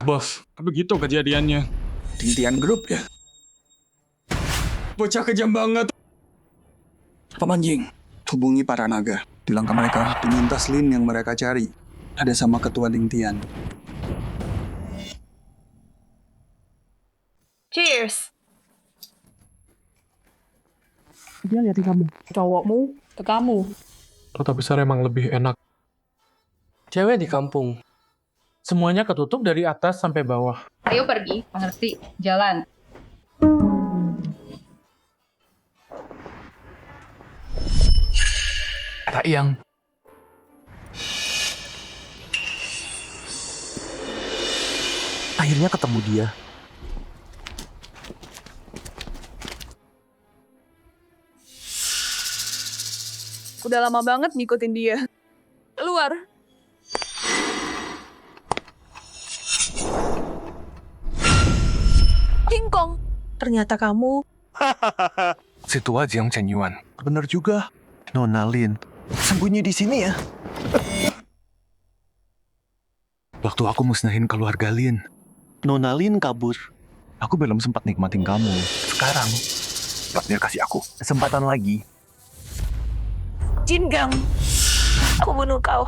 Speaker 5: Bos, begitu kejadiannya. Ding Tian Group ya? Bocah kejam banget.
Speaker 14: Paman Ying, hubungi para naga. Bilang ke mereka, penyintas Lin yang mereka cari ada sama ketua Ding Tian.
Speaker 9: Cheers.
Speaker 7: Dia lihat di kamu.
Speaker 11: Cowokmu ke kamu.
Speaker 5: Kota besar emang lebih enak. Cewek di kampung. Semuanya ketutup dari atas sampai bawah.
Speaker 15: Ayo pergi, mengerti? Jalan.
Speaker 3: Tak yang.
Speaker 2: Akhirnya ketemu dia.
Speaker 9: Udah lama banget ngikutin dia. Keluar. King Kong. Ternyata kamu.
Speaker 2: Situasi yang Chen-Yuan. Bener juga. Nona Lin. Sembunyi di sini ya. Waktu aku musnahin keluarga Lin, Nona Lin kabur. Aku belum sempat nikmatin kamu. Sekarang, Takdir kasih aku kesempatan lagi.
Speaker 9: Jin Gang. Aku bunuh kau.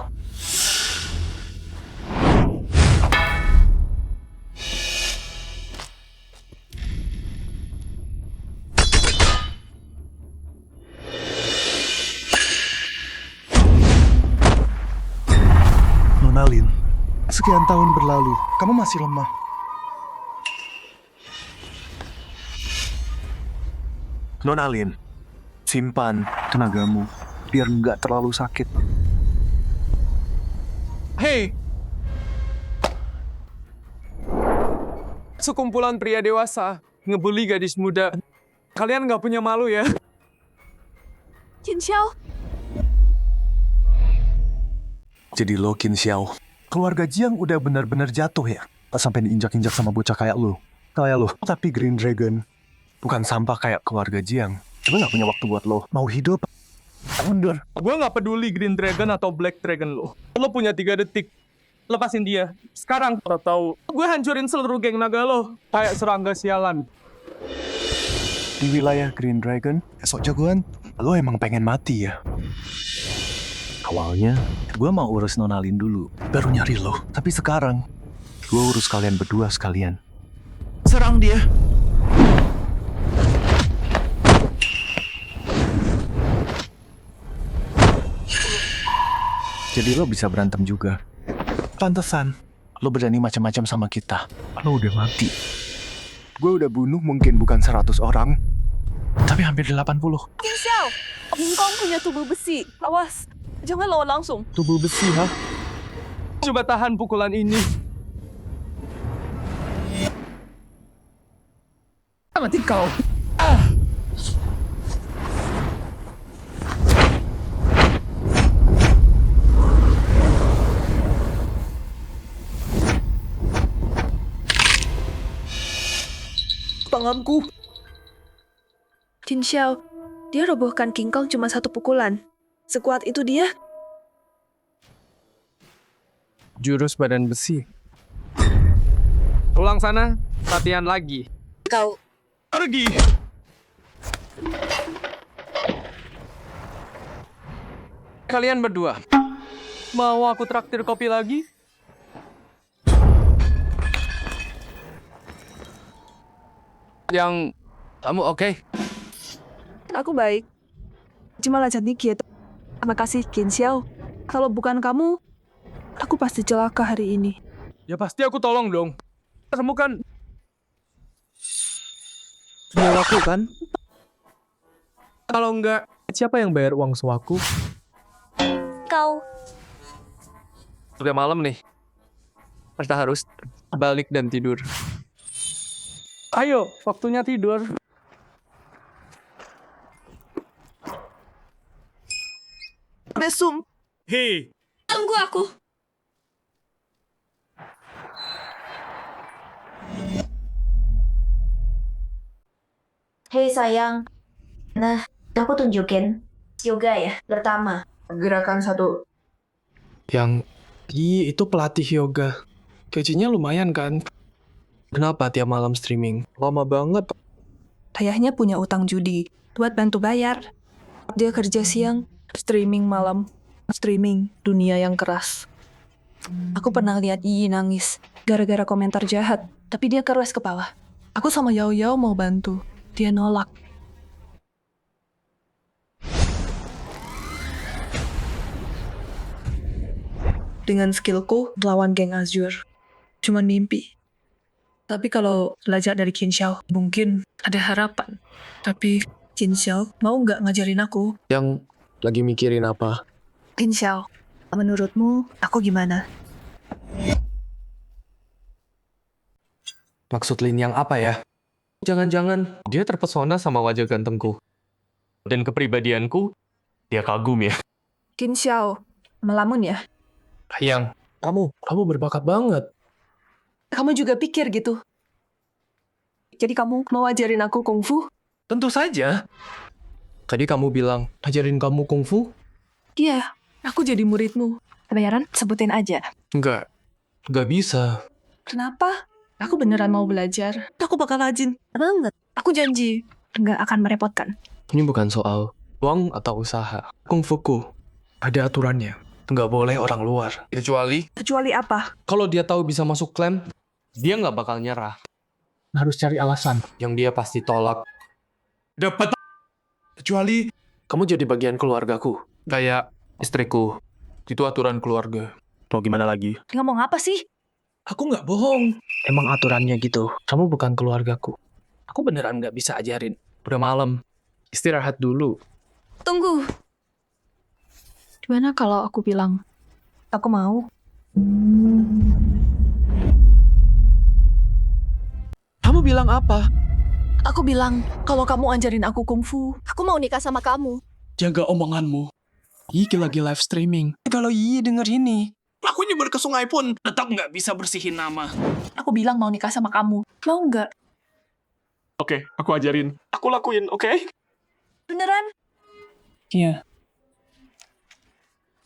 Speaker 2: Nona Lin, sekian tahun berlalu, kamu masih lemah. Nona Lin, simpan tenagamu biar nggak terlalu sakit.
Speaker 3: Hei! Sekumpulan pria dewasa ngebully gadis muda. Kalian nggak punya malu ya?
Speaker 9: Jin Xiao.
Speaker 2: Jadi lo Qin Xiao, keluarga Jiang udah benar-benar jatuh ya? Pas sampai diinjak-injak sama bocah kayak lo. Kayak lo, tapi Green Dragon bukan sampah kayak keluarga Jiang. Gue gak punya waktu buat lo. Mau hidup? Mundur.
Speaker 5: Gue gak peduli Green Dragon atau Black Dragon lo. Lo punya 3 detik. Lepasin dia. Sekarang. Atau gue hancurin seluruh geng naga lo. Kayak serangga sialan.
Speaker 2: Di wilayah Green Dragon, esok jagoan, lo emang pengen mati ya? Awalnya, gue mau urus Nona Lin dulu, baru nyari lo. Tapi sekarang, gue urus kalian berdua sekalian. Serang dia! Jadi lo bisa berantem juga. Pantesan, lo berani macam-macam sama kita. Lo udah mati. Gue udah bunuh mungkin bukan 100 orang, tapi hampir 80.
Speaker 9: Jin Xiao. King Kong punya tubuh besi. Awas. Jangan lawan langsung.
Speaker 5: Tubuh besi, ha? Coba tahan pukulan ini. Mati kau.
Speaker 9: Tanganku. Jin Xiao, dia robohkan King Kong cuma 1 pukulan. Sekuat itu dia.
Speaker 3: Jurus badan besi. Pulang sana, latihan lagi.
Speaker 8: Kau.
Speaker 3: Pergi! Kalian berdua,
Speaker 5: Mau aku traktir kopi lagi?
Speaker 3: yang kamu oke?
Speaker 9: Aku baik. Cuma lanjut dikit. Terima kasih, Qin Xiao. Kalau bukan kamu, aku pasti celaka hari ini.
Speaker 5: Ya pasti aku tolong dong. Kamu kan nyawaku kan? Kalau enggak, siapa yang bayar uang sewaku?
Speaker 8: Kau.
Speaker 3: Udah malam nih. Kita harus balik dan tidur.
Speaker 5: Ayo, waktunya tidur.
Speaker 9: Mesum.
Speaker 5: Hei,
Speaker 9: Tunggu aku.
Speaker 8: Hei sayang. Nah, aku tunjukin yoga ya, pertama.
Speaker 9: Gerakan 1,
Speaker 5: Yang, itu pelatih yoga. Gajinya lumayan kan? Kenapa tiap malam streaming? Lama banget.
Speaker 9: Ayahnya punya utang judi buat bantu bayar. Dia kerja siang, streaming malam, streaming dunia yang keras. Aku pernah lihat Yi nangis gara-gara komentar jahat, tapi dia keras kepala. Aku sama Yao Yao mau bantu, dia nolak. Dengan skillku lawan geng Azure, cuma mimpi. Tapi kalau belajar dari Qin Xiao, mungkin ada harapan. Tapi Qin Xiao mau nggak ngajarin aku?
Speaker 5: Yang lagi mikirin apa?
Speaker 9: Qin Xiao, menurutmu aku gimana?
Speaker 3: Maksud Lin yang apa ya? Jangan-jangan dia terpesona sama wajah gantengku. Dan kepribadianku, dia kagum ya.
Speaker 9: Qin Xiao, melamun ya?
Speaker 5: Yang, kamu berbakat banget.
Speaker 9: Kamu juga pikir gitu? Jadi kamu mau ajarin aku kungfu?
Speaker 5: Tentu saja. Tadi kamu bilang, ajarin kamu kungfu?
Speaker 9: Iya, aku jadi muridmu. Bayaran sebutin aja.
Speaker 5: Enggak bisa.
Speaker 9: Kenapa? Aku beneran mau belajar. Aku bakal rajin. Banget. Aku janji. Nggak akan merepotkan.
Speaker 5: Ini bukan soal uang atau usaha. Kungfuku ada aturannya. Nggak boleh orang luar.
Speaker 9: Kecuali apa?
Speaker 5: Kalau dia tahu bisa masuk klan, dia nggak bakal nyerah.
Speaker 7: Harus cari alasan.
Speaker 3: Yang dia pasti tolak.
Speaker 5: Dapat. Kecuali kamu jadi bagian keluargaku. Kayak istriku. Itu aturan keluarga.
Speaker 10: Mau gimana lagi?
Speaker 9: Ngomong apa sih?
Speaker 5: Aku nggak bohong. Emang aturannya gitu. Kamu bukan keluargaku. Aku beneran nggak bisa ajarin. Udah malam. Istirahat dulu.
Speaker 9: Tunggu. Gimana kalau aku bilang, aku mau?
Speaker 5: Kamu bilang apa?
Speaker 9: Aku bilang, kalau kamu ajarin aku kungfu, aku mau nikah sama kamu.
Speaker 5: Jaga omonganmu. Yi lagi live streaming. Kalau Yi denger ini, aku nyember ke sungai pun tetap nggak bisa bersihin nama.
Speaker 9: Aku bilang mau nikah sama kamu. Mau nggak?
Speaker 5: Oke, aku ajarin. Aku lakuin, oke?
Speaker 9: Beneran?
Speaker 5: Iya.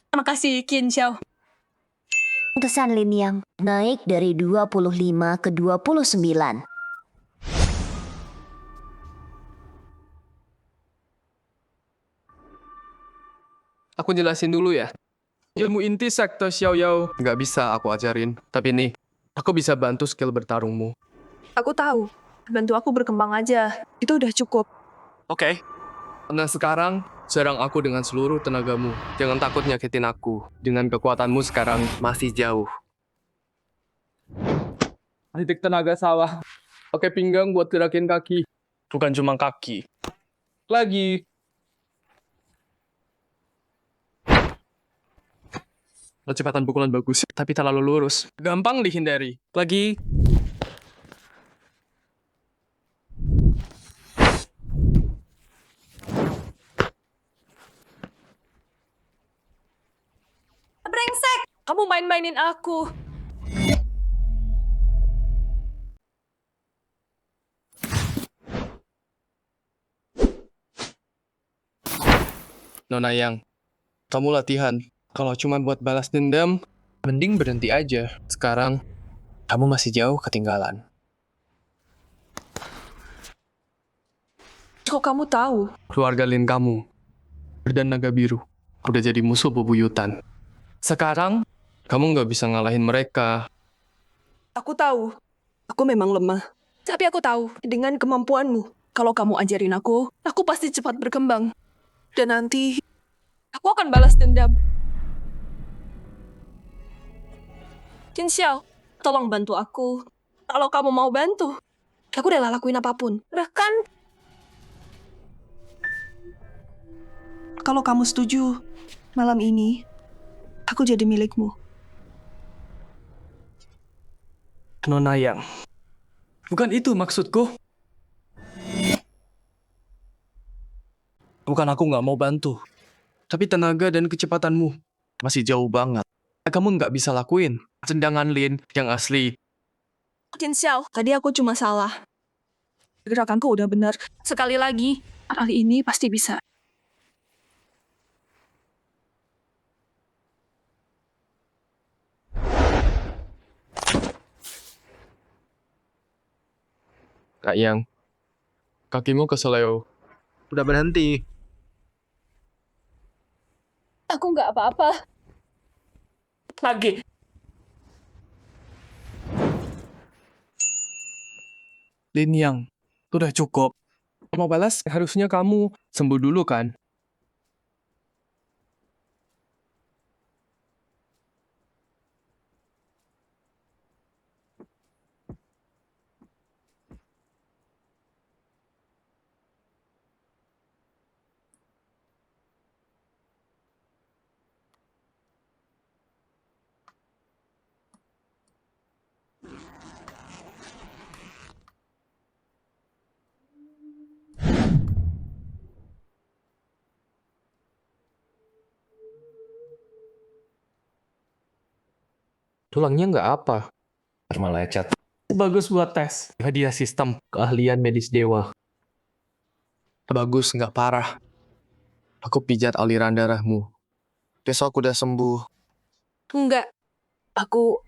Speaker 9: Terima kasih, Qin Xiao.
Speaker 4: Kesan Lin Yang naik dari 25 ke 29.
Speaker 3: Aku jelasin dulu ya. Ilmu inti sekte Xiao Yao nggak bisa aku ajarin. Tapi nih, aku bisa bantu skill bertarungmu.
Speaker 9: Aku tahu. Bantu aku berkembang aja. Itu udah cukup.
Speaker 3: Oke. Nah sekarang, serang aku dengan seluruh tenagamu. Jangan takut nyakitin aku. Dengan kekuatanmu sekarang masih jauh. Titik tenaga sawah. Pakai pinggang buat gerakin kaki.
Speaker 5: Bukan cuma kaki. Lagi.
Speaker 3: Kecepatan pukulan bagus, tapi terlalu lurus.
Speaker 5: Gampang dihindari. Lagi.
Speaker 9: Brengsek! Kamu main-mainin aku.
Speaker 3: Nona Yang, kamu latihan. Kalau cuma buat balas dendam, mending berhenti aja. Sekarang, kamu masih jauh ketinggalan.
Speaker 9: Kok kamu tahu?
Speaker 3: Keluarga Lin kamu, dan naga biru, udah jadi musuh bebuyutan. Sekarang, kamu nggak bisa ngalahin mereka.
Speaker 9: Aku tahu. Aku memang lemah. Tapi aku tahu, dengan kemampuanmu, kalau kamu ajarin aku pasti cepat berkembang. Dan nanti, aku akan balas dendam. Qin Xiao, tolong bantu aku. Kalau kamu mau bantu, aku rela lakuin apapun. Bahkan, kalau kamu setuju, malam ini, aku jadi milikmu.
Speaker 5: Nona Yang. Bukan itu maksudku. Bukan aku nggak mau bantu. Tapi tenaga dan kecepatanmu masih jauh banget. Kamu nggak bisa lakuin tendangan Lin yang asli.
Speaker 9: Qin Xiao, tadi aku cuma salah. Gerakanku udah benar. Sekali lagi, kali ini pasti bisa.
Speaker 3: Kak Yang, kakimu keseleo.
Speaker 2: Udah berhenti.
Speaker 9: Aku nggak apa-apa.
Speaker 5: Lagi. Lin Yang, sudah cukup. Mau balas, harusnya kamu sembuh dulu kan?
Speaker 3: Tulangnya nggak apa.
Speaker 12: Cuma lecet.
Speaker 5: Bagus buat tes.
Speaker 3: Hadiah sistem keahlian medis dewa.
Speaker 5: Bagus, nggak parah. Aku pijat aliran darahmu. Besok udah sembuh.
Speaker 1: Enggak. Aku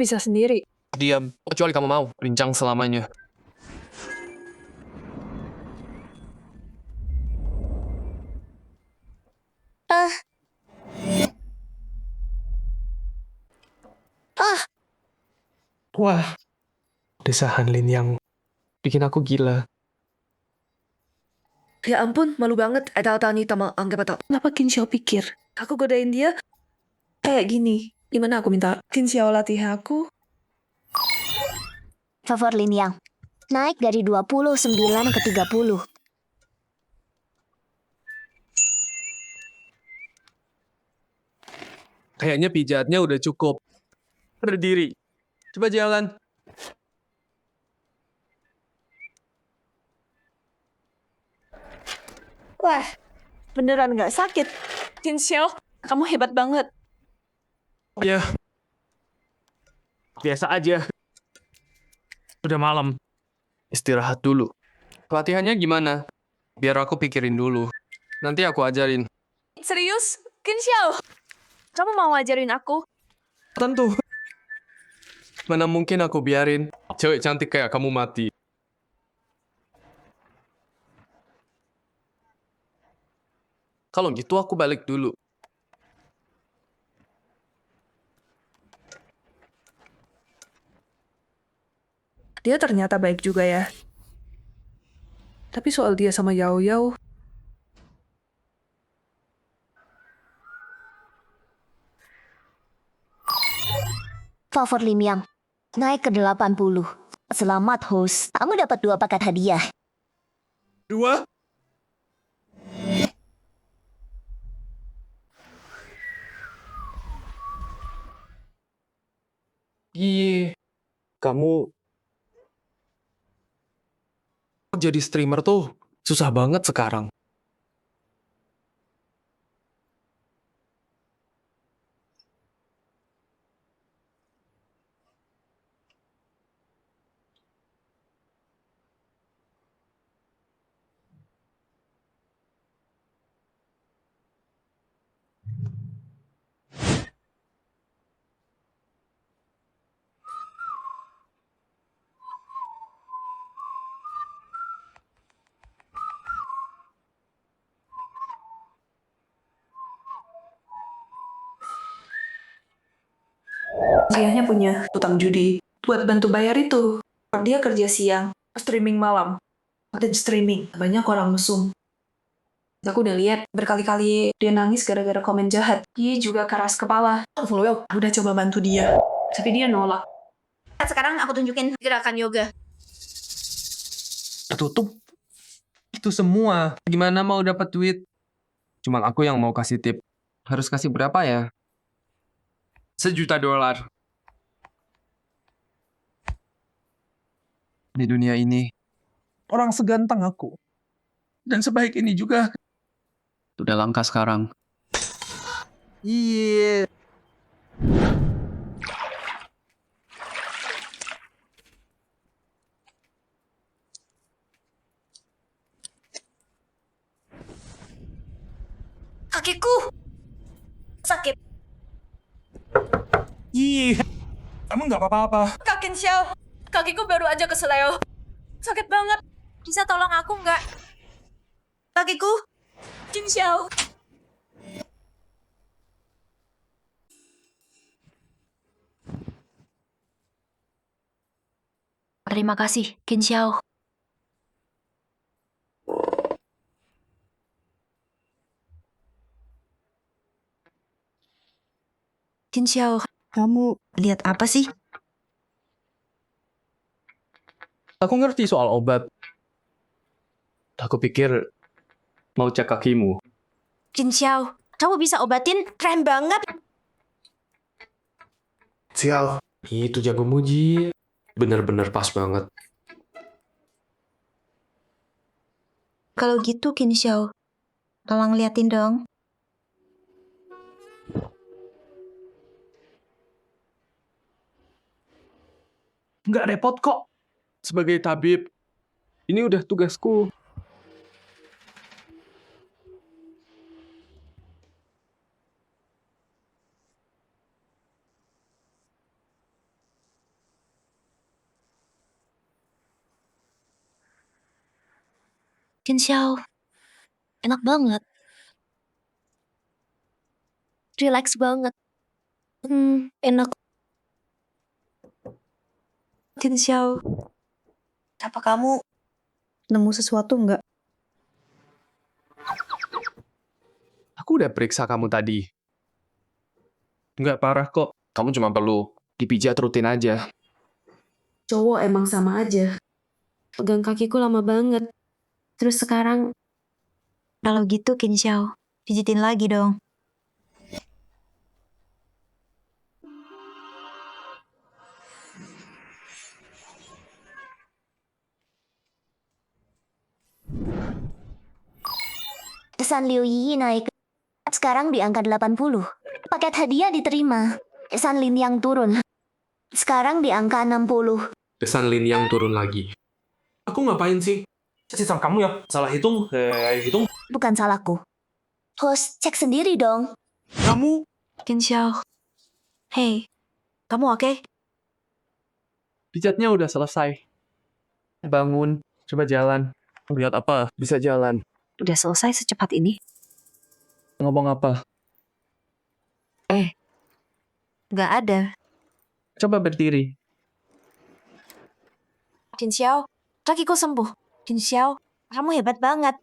Speaker 1: bisa sendiri.
Speaker 5: Diam, kecuali kamu mau. Rincang selamanya.
Speaker 3: Wah, desahan Lin yang bikin aku gila.
Speaker 1: Ya ampun, malu banget. Ada tani sama anggap atau.
Speaker 9: Kenapa Qin Xiao pikir aku godain dia kayak gini? Gimana aku minta Qin Xiao latih aku?
Speaker 4: Favor Lin Yang. Naik dari 29 ke 30.
Speaker 5: Kayaknya pijatnya udah cukup. Berdiri. Coba jalan.
Speaker 9: Wah, beneran nggak sakit. Qin Xiao, kamu hebat banget.
Speaker 5: Ya. Biasa aja. Udah malam. Istirahat dulu. Pelatihannya gimana? Biar aku pikirin dulu. Nanti aku ajarin.
Speaker 1: Serius? Qin Xiao? Kamu mau ajarin aku?
Speaker 5: Tentu. Mana mungkin aku biarin cewek cantik kayak kamu mati. Kalau gitu aku balik dulu.
Speaker 9: Dia ternyata baik juga ya. Tapi soal dia sama Yao Yao,
Speaker 4: Favor Lim Yang. Naik ke 80. Selamat host. Kamu dapat 2 paket hadiah.
Speaker 5: 2? Iya. Kamu jadi streamer tuh susah banget sekarang.
Speaker 9: Dianya punya utang judi buat bantu bayar itu. Dia kerja siang, streaming malam, dan streaming. Banyak orang mesum. Aku udah lihat berkali-kali dia nangis gara-gara komen jahat. Dia juga keras kepala. Udah coba bantu dia, tapi dia nolak.
Speaker 8: Sekarang aku tunjukin gerakan yoga.
Speaker 5: Tutup. Itu semua. Gimana mau dapat duit? Cuman aku yang mau kasih tip. Harus kasih berapa ya? $1.000.000. Di dunia ini, orang seganteng aku. Dan sebaik ini juga. Udah langka sekarang.
Speaker 2: Iya.
Speaker 8: Kakiku sakit.
Speaker 14: Iya. Kamu nggak apa-apa.
Speaker 1: Kak Qin Xiao, kakiku baru aja keseleo.
Speaker 9: Sakit banget.
Speaker 8: Bisa tolong aku nggak? Kakiku.
Speaker 9: Jin Xiao.
Speaker 1: Terima kasih, Qin Xiao.
Speaker 8: Jin Xiao, kamu lihat apa sih?
Speaker 3: Aku ngerti soal obat. Aku pikir mau cek kakimu.
Speaker 8: Jin Xiao, kamu bisa obatin? Keren banget.
Speaker 3: Sial. Itu jagomu, Ji. Bener-bener pas banget.
Speaker 8: Kalau gitu, Qin Xiao, tolong liatin dong.
Speaker 5: Nggak repot kok. Sebagai tabib, ini udah tugasku.
Speaker 1: Qin Xiao, enak banget. Relax banget. Enak.
Speaker 8: Qin Xiao, apa kamu nemu sesuatu nggak?
Speaker 3: Aku udah periksa kamu tadi. Nggak parah kok. Kamu cuma perlu dipijat rutin aja.
Speaker 16: Cowok emang sama aja. Pegang kakiku lama banget. Terus sekarang...
Speaker 8: Kalau gitu, Qin Xiao, pijitin lagi dong.
Speaker 4: Pesan Liu Yi naik. Sekarang di angka 80. Paket hadiah diterima. Pesan Lin yang turun. Sekarang di angka 60.
Speaker 3: Pesan Lin yang turun lagi.
Speaker 10: Aku ngapain sih? Sistem kamu ya? Salah hitung? Hitung?
Speaker 4: Bukan salahku. Host, cek sendiri dong.
Speaker 10: Kamu?
Speaker 8: Qin Xiao. Hey, kamu oke?
Speaker 3: Pijatnya udah selesai. Bangun, coba jalan. Lihat apa? Bisa jalan.
Speaker 1: Udah selesai secepat ini?
Speaker 3: Ngomong apa?
Speaker 8: Nggak ada.
Speaker 3: Coba berdiri.
Speaker 8: Qin Xiao, kakiku sembuh. Qin Xiao, kamu hebat banget.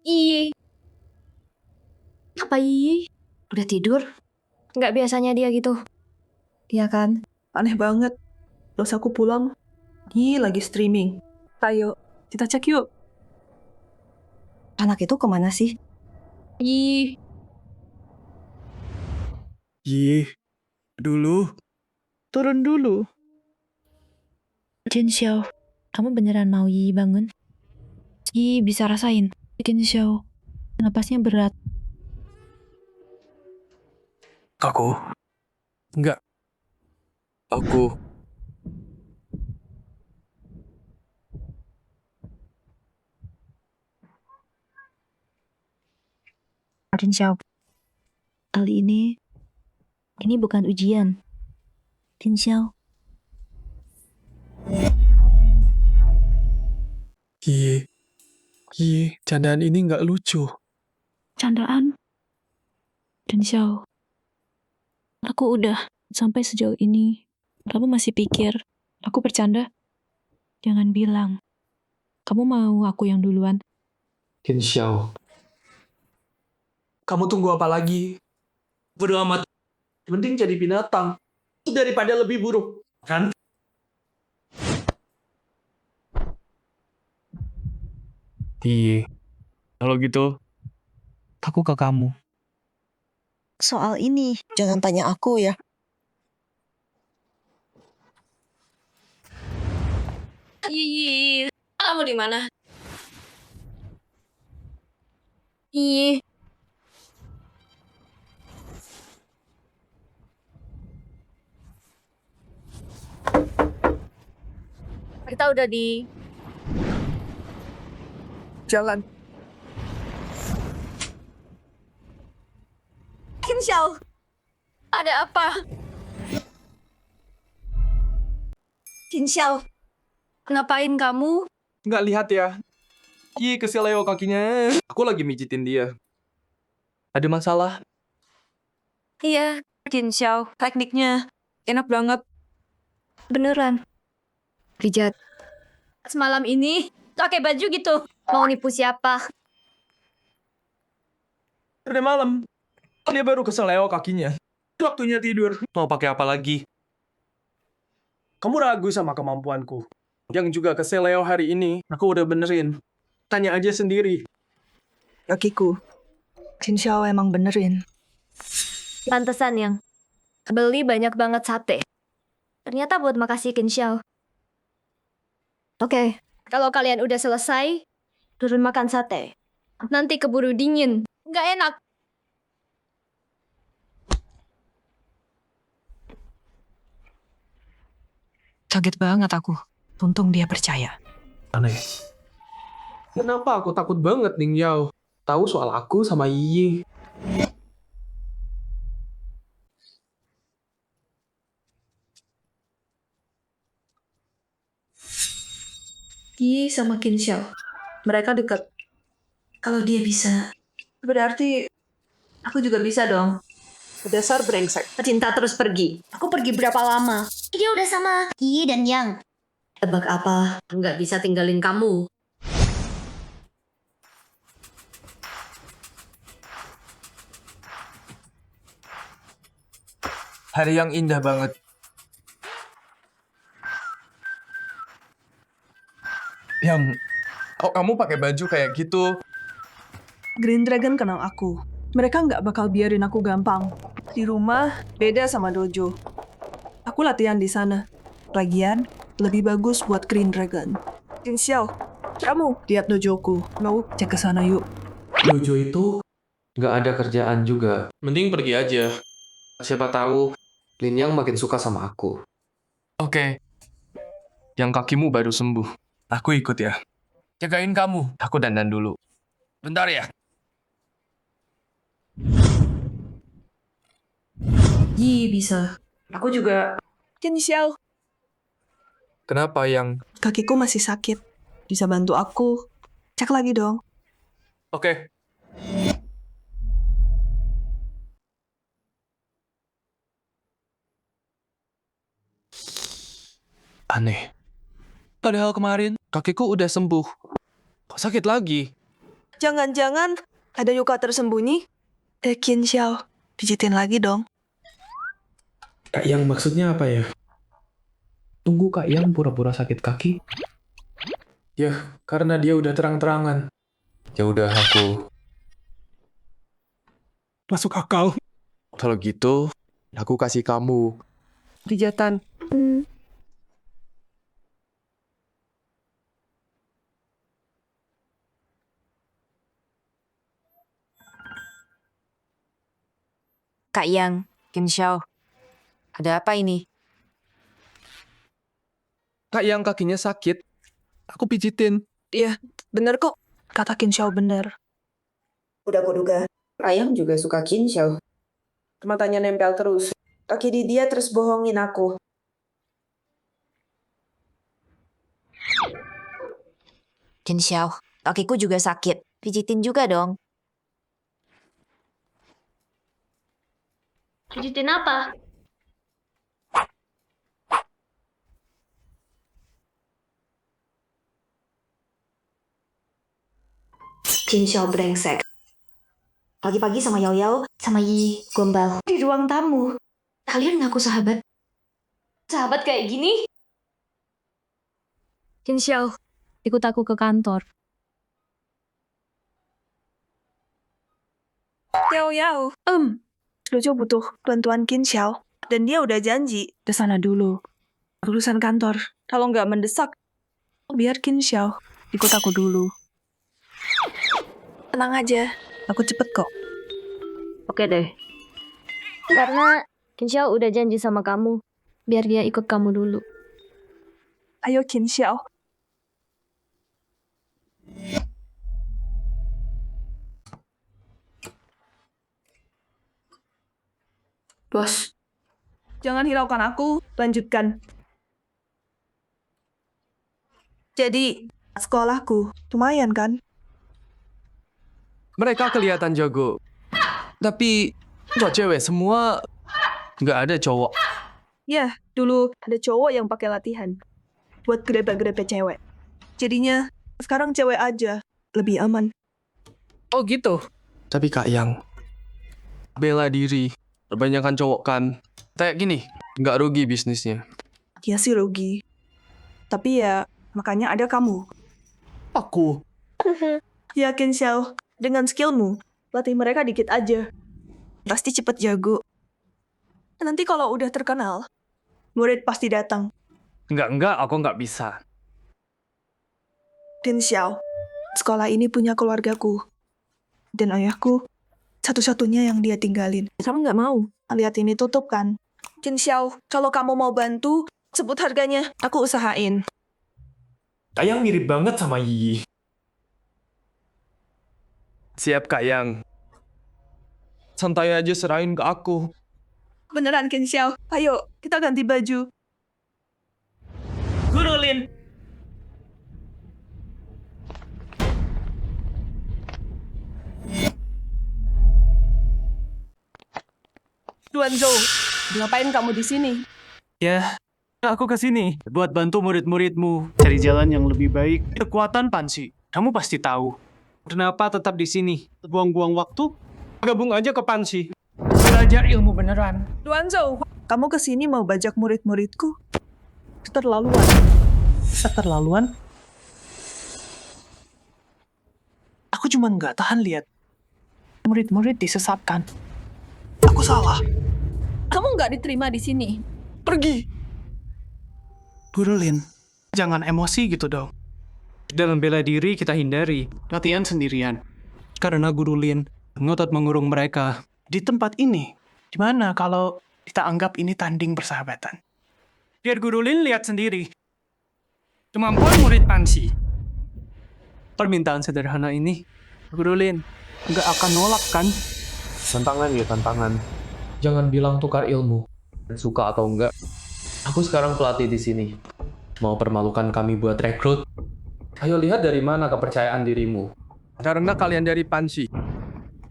Speaker 1: Ih. Apa Ih? Udah tidur? Nggak biasanya dia gitu.
Speaker 11: Iya kan? Aneh banget. Terus aku pulang, dia lagi streaming. Ayo, kita cek yuk.
Speaker 8: Anak itu kemana sih?
Speaker 1: Ih.
Speaker 5: Yi, dulu.
Speaker 11: Turun dulu.
Speaker 1: Qin Xiao, kamu beneran mau Yi bangun? Yi bisa rasain. Qin Xiao, napasnya berat.
Speaker 5: Aku? Enggak. Aku...
Speaker 1: Qin Xiao, kali ini bukan ujian. Qin Xiao.
Speaker 5: Yi, candaan ini nggak lucu.
Speaker 1: Candaan? Qin Xiao, aku udah sampai sejauh ini. Kamu masih pikir aku bercanda? Jangan bilang. Kamu mau aku yang duluan?
Speaker 3: Qin Xiao.
Speaker 5: Kamu tunggu apa lagi? Bodo amat. Mending jadi binatang. Daripada lebih buruk. Kan?
Speaker 3: Iya. Kalau gitu, aku ke kamu.
Speaker 8: Soal ini, jangan tanya aku ya.
Speaker 1: Ih, kamu di mana? Ih. Kita udah di
Speaker 11: Jalan.
Speaker 1: Qin Xiao, ada apa? Qin Xiao, ngapain kamu?
Speaker 5: Nggak lihat ya? Ih, keseleo kakinya. Aku lagi mijitin dia.
Speaker 3: Ada masalah?
Speaker 1: Iya, Qin Xiao, tekniknya enak banget. Beneran. Pijat. Semalam ini pakai baju gitu. Mau nipu siapa?
Speaker 5: Udah malam. Dia baru keseleo kakinya. Waktunya tidur.
Speaker 3: Mau pakai apa lagi?
Speaker 5: Kamu ragu sama kemampuanku. Yang juga keseleo hari ini, aku udah benerin. Tanya aja sendiri.
Speaker 11: Kakiku. Qin Xiao emang benerin.
Speaker 1: Pantesan yang beli banyak banget sate. Ternyata buat makasih Qin Xiao. Oke, kalau kalian udah selesai, turun makan sate. Nanti keburu dingin. Nggak enak.
Speaker 11: Kaget banget aku. Untung dia percaya.
Speaker 5: Aneh. Kenapa aku takut banget, Ning Yao? Tahu soal aku sama Yi.
Speaker 9: Yi sama Qin Xiao. Mereka dekat. Kalau dia bisa, berarti aku juga bisa dong. Dasar brengsek.
Speaker 8: Cinta terus pergi. Aku pergi berapa lama?
Speaker 4: Dia udah sama Yi dan Yang.
Speaker 8: Tebak apa? Nggak bisa tinggalin kamu.
Speaker 5: Hari yang indah banget. Yang, kok kamu pakai baju kayak gitu?
Speaker 11: Green Dragon kenal aku. Mereka nggak bakal biarin aku gampang. Di rumah, beda sama dojo. Aku latihan di sana. Lagian, lebih bagus buat Green Dragon. Qin Xiao, kamu lihat dojoku. Mau cek ke sana yuk.
Speaker 5: Dojo itu
Speaker 3: Nggak ada kerjaan juga. Mending pergi aja. Siapa tahu Lin Yang makin suka sama aku.
Speaker 5: oke. Yang kakimu baru sembuh.
Speaker 14: Aku ikut ya.
Speaker 5: Jagain kamu. Aku dandan dulu. Bentar ya.
Speaker 9: Yi bisa. Aku juga.
Speaker 11: Qin Xiao,
Speaker 5: Kenapa yang?
Speaker 11: kakiku masih sakit. Bisa bantu aku. Cek lagi dong.
Speaker 5: Oke. Aneh. Padahal kemarin kakiku udah sembuh. Kok sakit lagi?
Speaker 11: Jangan-jangan ada luka tersembunyi? Qin Xiao, pijitin lagi dong.
Speaker 5: Kak Yang maksudnya apa ya? Tunggu Kak Yang pura-pura sakit kaki? Ya, karena dia udah terang-terangan.
Speaker 3: Ya udah aku.
Speaker 10: Masuk akal.
Speaker 3: Kalau gitu, aku kasih kamu.
Speaker 11: Pijatan.
Speaker 8: Kak Yang, Qin Xiao. Ada apa ini?
Speaker 5: Kak Yang kakinya sakit. Aku pijitin.
Speaker 11: Iya, bener kok. Kata Qin Xiao bener.
Speaker 17: Udah kuduga. Ayang juga suka Qin Xiao. Matanya nempel terus. Kaki di dia terus bohongin aku.
Speaker 8: Qin Xiao, kakiku juga sakit. Pijitin juga dong.
Speaker 1: Pijitin apa?
Speaker 8: Qin Xiao brengsek. Pagi-pagi sama Yao Yao, sama Yi, gombal. Di ruang tamu. Kalian ngaku sahabat. Sahabat kayak gini?
Speaker 1: Qin Xiao, ikut aku ke kantor.
Speaker 11: Yao Yao. Lucu butuh bantuan Qin Xiao. Dan dia udah janji ke sana dulu. Urusan kantor. Kalau nggak mendesak, biar Qin Xiao ikut aku dulu. Tenang aja, aku cepet kok.
Speaker 1: Oke deh. Karena Qin Xiao udah janji sama kamu, biar dia ikut kamu dulu.
Speaker 11: Ayo Qin Xiao.
Speaker 9: Bos, jangan hiraukan aku. Lanjutkan. Jadi, sekolahku lumayan kan?
Speaker 3: Mereka kelihatan jago. Tapi cewek semua nggak ada cowok.
Speaker 11: Ya, dulu ada cowok yang pakai latihan buat grepe-grepe cewek. Jadinya sekarang cewek aja lebih aman.
Speaker 3: Oh gitu. Tapi Kak Yang, bela diri. Kebanyakan cowok kan. Kayak gini, nggak rugi bisnisnya.
Speaker 11: Ya sih rugi. Tapi ya, makanya ada kamu.
Speaker 3: Aku?
Speaker 11: Yakin, Xiao. Dengan skillmu, latih mereka dikit aja. Pasti cepet jago. Nanti kalau udah terkenal, murid pasti datang.
Speaker 3: Enggak, aku nggak bisa.
Speaker 11: Dan Xiao, sekolah ini punya keluargaku. Dan ayahku, satu-satunya yang dia tinggalin. Kamu nggak mau lihat ini tutup kan? Jin Xiao, kalau kamu mau bantu, sebut harganya. Aku usahain.
Speaker 3: Kayang mirip banget sama Yi. Siap Kak Yang. Santai aja serahin ke aku.
Speaker 11: Beneran, Kin Xiao. Ayo, kita ganti baju.
Speaker 10: Guru Lin.
Speaker 11: Duan Zhou, ngapain kamu di sini?
Speaker 10: Ya, aku ke sini buat bantu murid-muridmu cari jalan yang lebih baik. Kekuatan Pansi, kamu pasti tahu. Kenapa tetap di sini? Buang-buang waktu? Gabung aja ke Pansi. Belajar ilmu beneran.
Speaker 11: Duan Zhou, kamu ke sini mau bajak murid-muridku? Keterlaluan.
Speaker 10: Keterlaluan? Aku cuma nggak tahan lihat murid-murid disesatkan. Aku salah.
Speaker 11: Kamu nggak diterima di sini.
Speaker 10: Pergi. Guru Lin, jangan emosi gitu dong. Dalam bela diri kita hindari latihan sendirian. Karena Guru Lin ngotot mengurung mereka di tempat ini. Gimana kalau kita anggap ini tanding persahabatan? Biar Guru Lin lihat sendiri. Kemampuan murid Pansi. Permintaan sederhana ini, Guru Lin nggak akan nolak kan?
Speaker 3: Tantangan ya tantangan. Jangan bilang tukar ilmu. Suka atau enggak. Aku sekarang pelatih di sini. Mau permalukan kami buat rekrut? Ayo lihat dari mana kepercayaan dirimu. Karena kalian dari Pansi.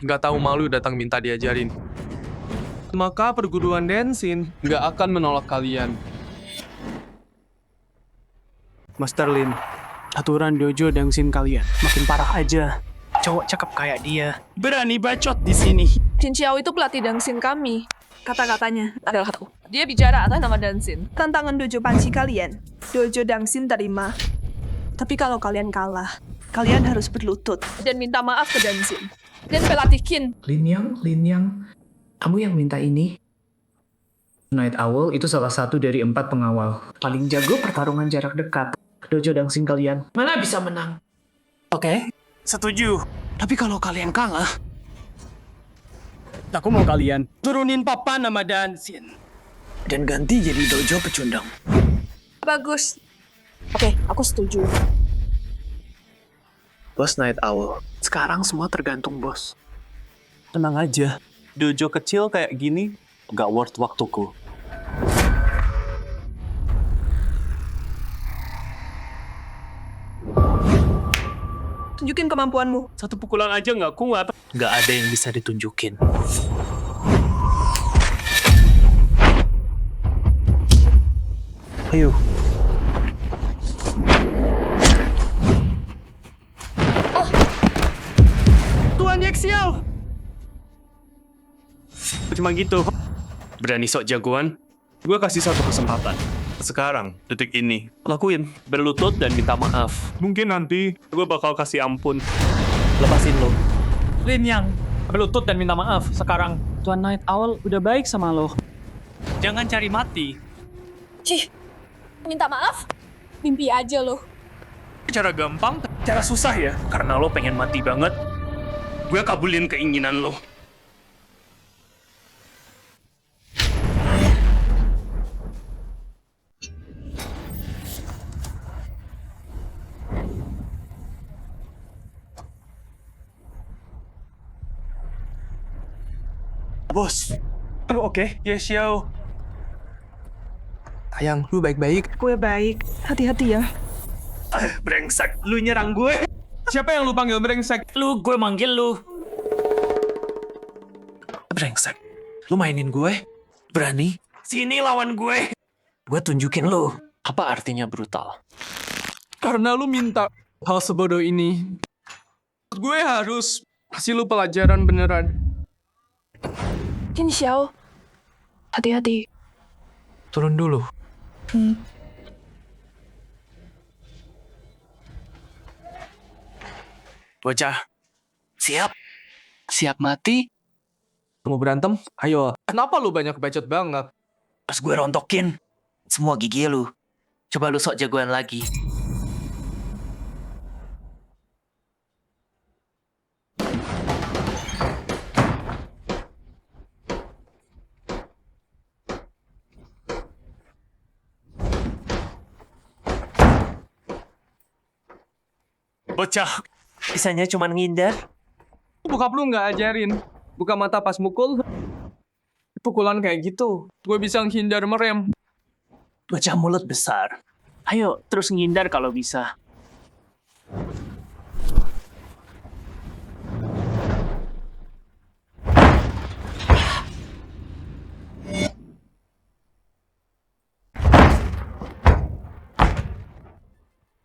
Speaker 3: Nggak tahu malu datang minta diajarin. Maka perguruan Densin nggak akan menolak kalian.
Speaker 10: Master Lin, aturan dojo Dangsin kalian makin parah aja. Cowok cakep kayak dia berani bacot di sini.
Speaker 11: Jin Xiao itu pelatih Dangsin kami. Kata-katanya adalah kataku. Dia bicara atas nama Dangsin. Tantangan dojo Panci kalian. Dojo Dangsin terima. Tapi kalau kalian kalah, kalian harus berlutut dan minta maaf ke Dangsin. Dan pelatih Qin.
Speaker 7: Lin Yang, kamu yang minta ini? Night Owl itu salah satu dari 4 pengawal. Paling jago pertarungan jarak dekat. Dojo Dangsin kalian, mana bisa menang?
Speaker 10: Oke, setuju. Tapi kalau kalian kalah, aku mau kalian turunin papa nama Dangsin dan ganti jadi dojo pecundang.
Speaker 11: Bagus. Oke, aku setuju.
Speaker 10: Bos Night Owl, sekarang semua tergantung bos. Tenang aja, dojo kecil kayak gini gak worth waktuku.
Speaker 11: Tunjukin kemampuanmu.
Speaker 10: Satu pukulan aja gak kuat. Gak ada yang bisa ditunjukin. Ayo. Tuan Yexiao! Cuma gitu. Berani sok jagoan? Gue kasih satu kesempatan. Sekarang, detik ini, lakuin. Berlutut dan minta maaf. Mungkin nanti gue bakal kasih ampun. Lepasin lo. Lin Yang, berlutut dan minta maaf. Sekarang, Tuan Night Owl udah baik sama lo. Jangan cari mati.
Speaker 11: Cih, minta maaf? Mimpi aja lo.
Speaker 10: Cara gampang, cara susah ya. Karena lo pengen mati banget. Gue kabulin keinginan lo. Bos, Oke, yes, yo. Sayang, lu baik-baik.
Speaker 11: Gue baik. Hati-hati ya.
Speaker 10: Brengsek, lu nyerang gue. Siapa yang lu panggil brengsek? Lu, gue manggil lu. Brengsek, lu mainin gue? Berani? Sini lawan gue. Gue tunjukin lu.
Speaker 3: Apa artinya brutal?
Speaker 5: Karena lu minta hal sebodoh ini. Gue harus kasih lu pelajaran beneran.
Speaker 11: Qin Xiao. Hati-hati.
Speaker 10: Turun dulu. Bocah. Siap. Siap mati?
Speaker 5: Mau berantem? Ayo. Kenapa lu banyak bacot banget?
Speaker 10: Pas gue rontokin semua gigi lu. Coba lu sok jagoan lagi. Bocah, bisanya cuma ngindar.
Speaker 5: Bokap lu nggak ajarin. Buka mata pas mukul. Pukulan kayak gitu. Gue bisa menghindar merem.
Speaker 10: Bocah mulut besar. Ayo, terus ngindar kalau bisa.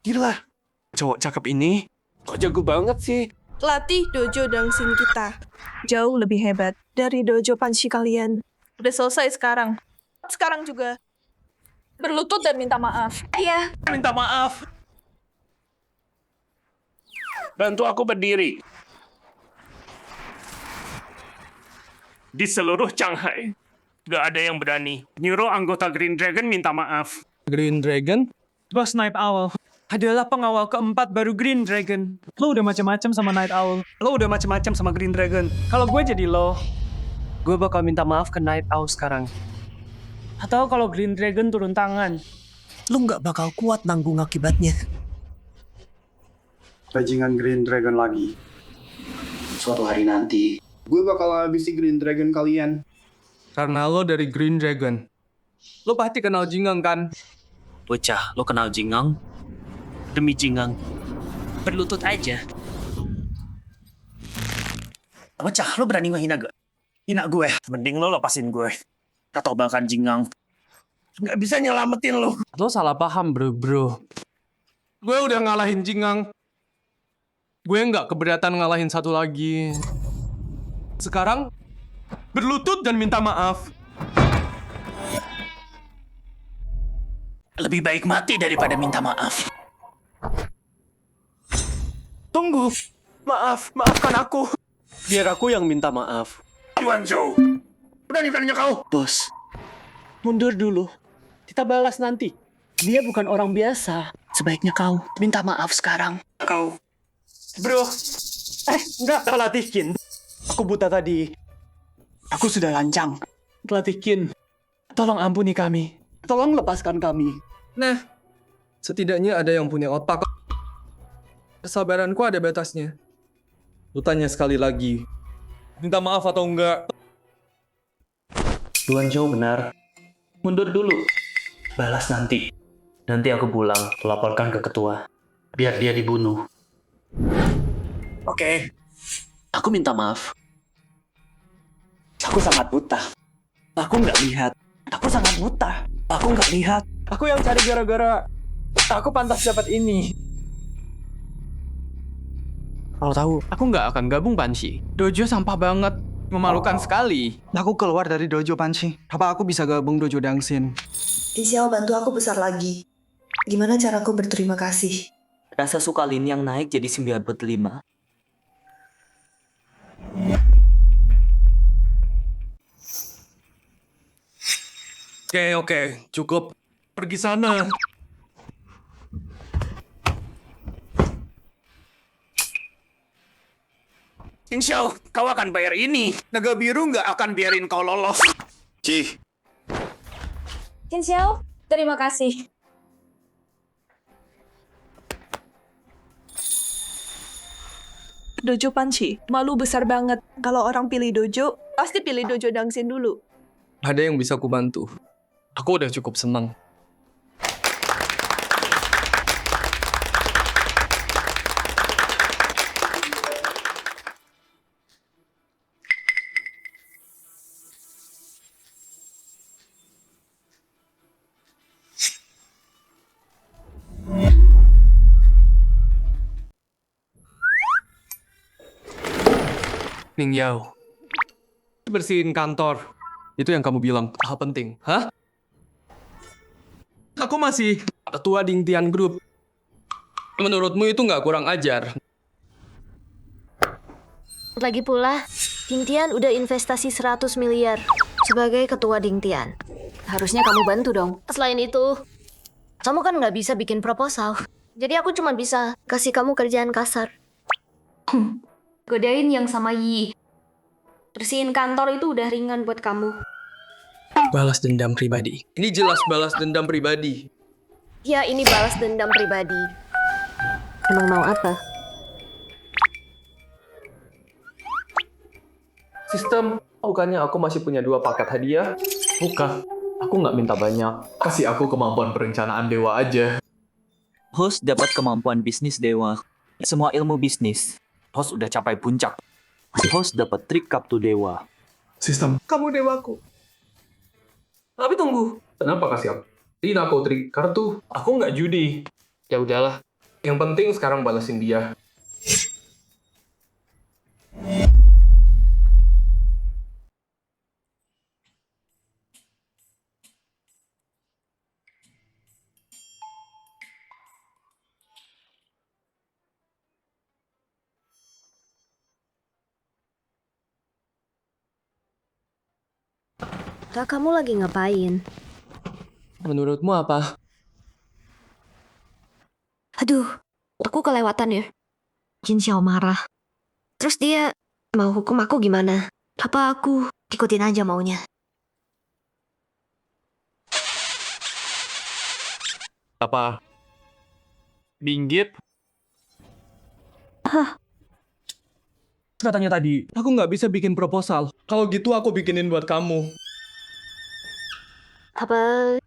Speaker 10: Gila, cowok cakep ini kok jago banget sih.
Speaker 11: Latih dojo Dangsin kita. Jauh lebih hebat dari dojo Panshi kalian. Udah selesai sekarang. Sekarang juga. Berlutut dan minta maaf.
Speaker 8: Iya.
Speaker 10: Minta maaf. Bantu aku berdiri. Di seluruh Shanghai, gak ada yang berani nyuruh anggota Green Dragon minta maaf.
Speaker 5: Green Dragon?
Speaker 10: Bos Night Owl adalah pengawal keempat baru Green Dragon. Lo udah macam-macam sama Night Owl. Lo udah macam-macam sama Green Dragon. Kalau gue jadi lo, gue bakal minta maaf ke Night Owl sekarang. Atau kalau Green Dragon turun tangan, lo nggak bakal kuat nanggung akibatnya.
Speaker 14: Bajingan Green Dragon lagi. Suatu hari nanti, gue bakal habisi Green Dragon kalian.
Speaker 5: Karena lo dari Green Dragon. Lo pasti kenal Jingang kan?
Speaker 10: Bocah, lo kenal Jingang? Demi Jingang, berlutut aja. Bocah, lo berani ngehina gue? Hina gue? Mending lo lepasin gue. Atau bahkan Jingang. Nggak bisa nyelamatin lo.
Speaker 5: Lo salah paham bro. Gue udah ngalahin Jingang. Gue nggak keberatan ngalahin satu lagi. Sekarang, berlutut dan minta maaf.
Speaker 10: Lebih baik mati daripada minta maaf. Tunggu. Maafkan aku. Biar aku yang minta maaf. Yuan Zhou. Berani-beraninya kau. Bos, mundur dulu. Kita balas nanti. Dia bukan orang biasa. Sebaiknya kau minta maaf sekarang. Kau. Bro. Enggak. Pelatih Qin. Aku buta tadi. Aku sudah lancang. Pelatih Qin. Tolong ampuni kami. Tolong lepaskan kami.
Speaker 5: Nah, setidaknya ada yang punya otak. Kesabaranku ada batasnya. Lu tanya sekali lagi. Minta maaf atau enggak?
Speaker 3: Yuan Zhou benar. Mundur dulu. Balas nanti. Nanti aku pulang, laporkan ke ketua. Biar dia dibunuh.
Speaker 10: Oke. Aku minta maaf. Aku sangat buta. Aku nggak lihat. Aku sangat buta. Aku nggak lihat. Aku yang cari gara-gara. Aku pantas dapat ini.
Speaker 5: Kalau tahu, aku nggak akan gabung Panshi. Dojo sampah banget. Memalukan sekali.
Speaker 14: Aku keluar dari dojo Panshi. Apa aku bisa gabung dojo Dangsin?
Speaker 11: Qin Xiao bantu aku besar lagi. Gimana caraku berterima kasih?
Speaker 10: Rasa suka Lin yang naik jadi 9/5.
Speaker 5: Oke, cukup. Pergi sana.
Speaker 10: Insya Allah, kau akan bayar ini. Naga biru nggak akan biarin kau lolos. Cih.
Speaker 8: Qin Xiao, terima kasih.
Speaker 11: Dojo Panshi, malu besar banget. Kalau orang pilih dojo, pasti pilih dojo Dangsin dulu.
Speaker 5: Ada yang bisa kubantu. Aku udah cukup senang. Ning Yao, bersihin kantor. Itu yang kamu bilang hal penting, hah? Aku masih ketua Ding Tian Group. Menurutmu itu nggak kurang ajar?
Speaker 4: Lagi pula, Ding Tian udah investasi 100 miliar sebagai ketua Ding Tian.
Speaker 8: Harusnya kamu bantu dong.
Speaker 4: Selain itu, kamu kan nggak bisa bikin proposal. Jadi aku cuma bisa kasih kamu kerjaan kasar.
Speaker 8: Godain yang sama Yi. Bersihin kantor itu udah ringan buat kamu.
Speaker 5: Balas dendam pribadi. Ini jelas balas dendam pribadi.
Speaker 4: Ya, ini balas dendam pribadi. Emang mau apa?
Speaker 3: Sistem, bukannya aku masih punya 2 paket hadiah? Bukan, aku nggak minta banyak. Kasih aku kemampuan perencanaan dewa aja.
Speaker 2: Host dapat kemampuan bisnis dewa. Semua ilmu bisnis. Host udah capai puncak. Host dapat trik kartu dewa.
Speaker 5: Sistem, kamu dewaku. Tapi tunggu.
Speaker 3: Kenapa kasih aku? Ini aku trik kartu. Aku nggak judi. Ya udahlah. Yang penting sekarang balasin dia.
Speaker 4: Kak, kamu lagi ngapain?
Speaker 5: Menurutmu apa?
Speaker 4: Aduh, aku kelewatan ya. Jin Xiao marah. Terus dia mau hukum aku gimana? Apa aku ikutin aja maunya?
Speaker 5: Apa? Binggit?
Speaker 4: Hah?
Speaker 5: Katanya tadi, aku nggak bisa bikin proposal. Kalau gitu aku bikinin buat kamu.
Speaker 4: Apa?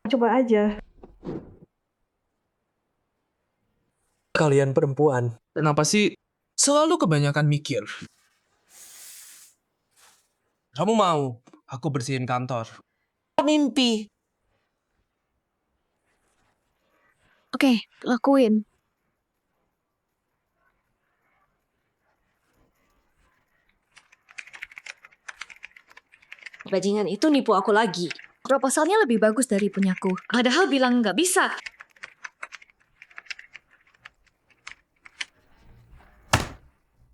Speaker 11: Coba aja.
Speaker 5: Kalian perempuan, kenapa sih selalu kebanyakan mikir? Kamu mau aku bersihin kantor? Mimpi.
Speaker 4: Oke, lakuin.
Speaker 8: Bajingan itu nipu aku lagi.
Speaker 1: Proposalnya lebih bagus dari punyaku. Padahal bilang nggak bisa.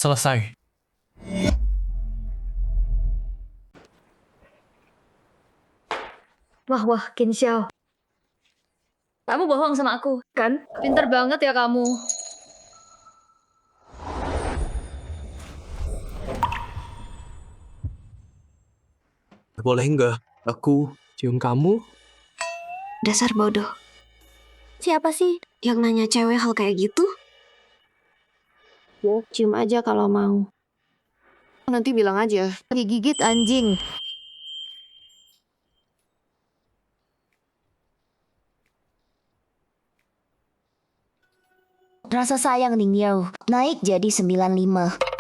Speaker 5: Selesai.
Speaker 1: Wah, Qin Xiao. Kamu bohong sama aku, kan? Pinter banget ya kamu.
Speaker 5: Boleh nggak aku cium kamu?
Speaker 4: Dasar bodoh. Siapa sih yang nanya cewek hal kayak gitu? Ya, cium aja kalau mau. Nanti bilang aja. Digigit anjing. Rasa sayang Ning Yao naik jadi 95.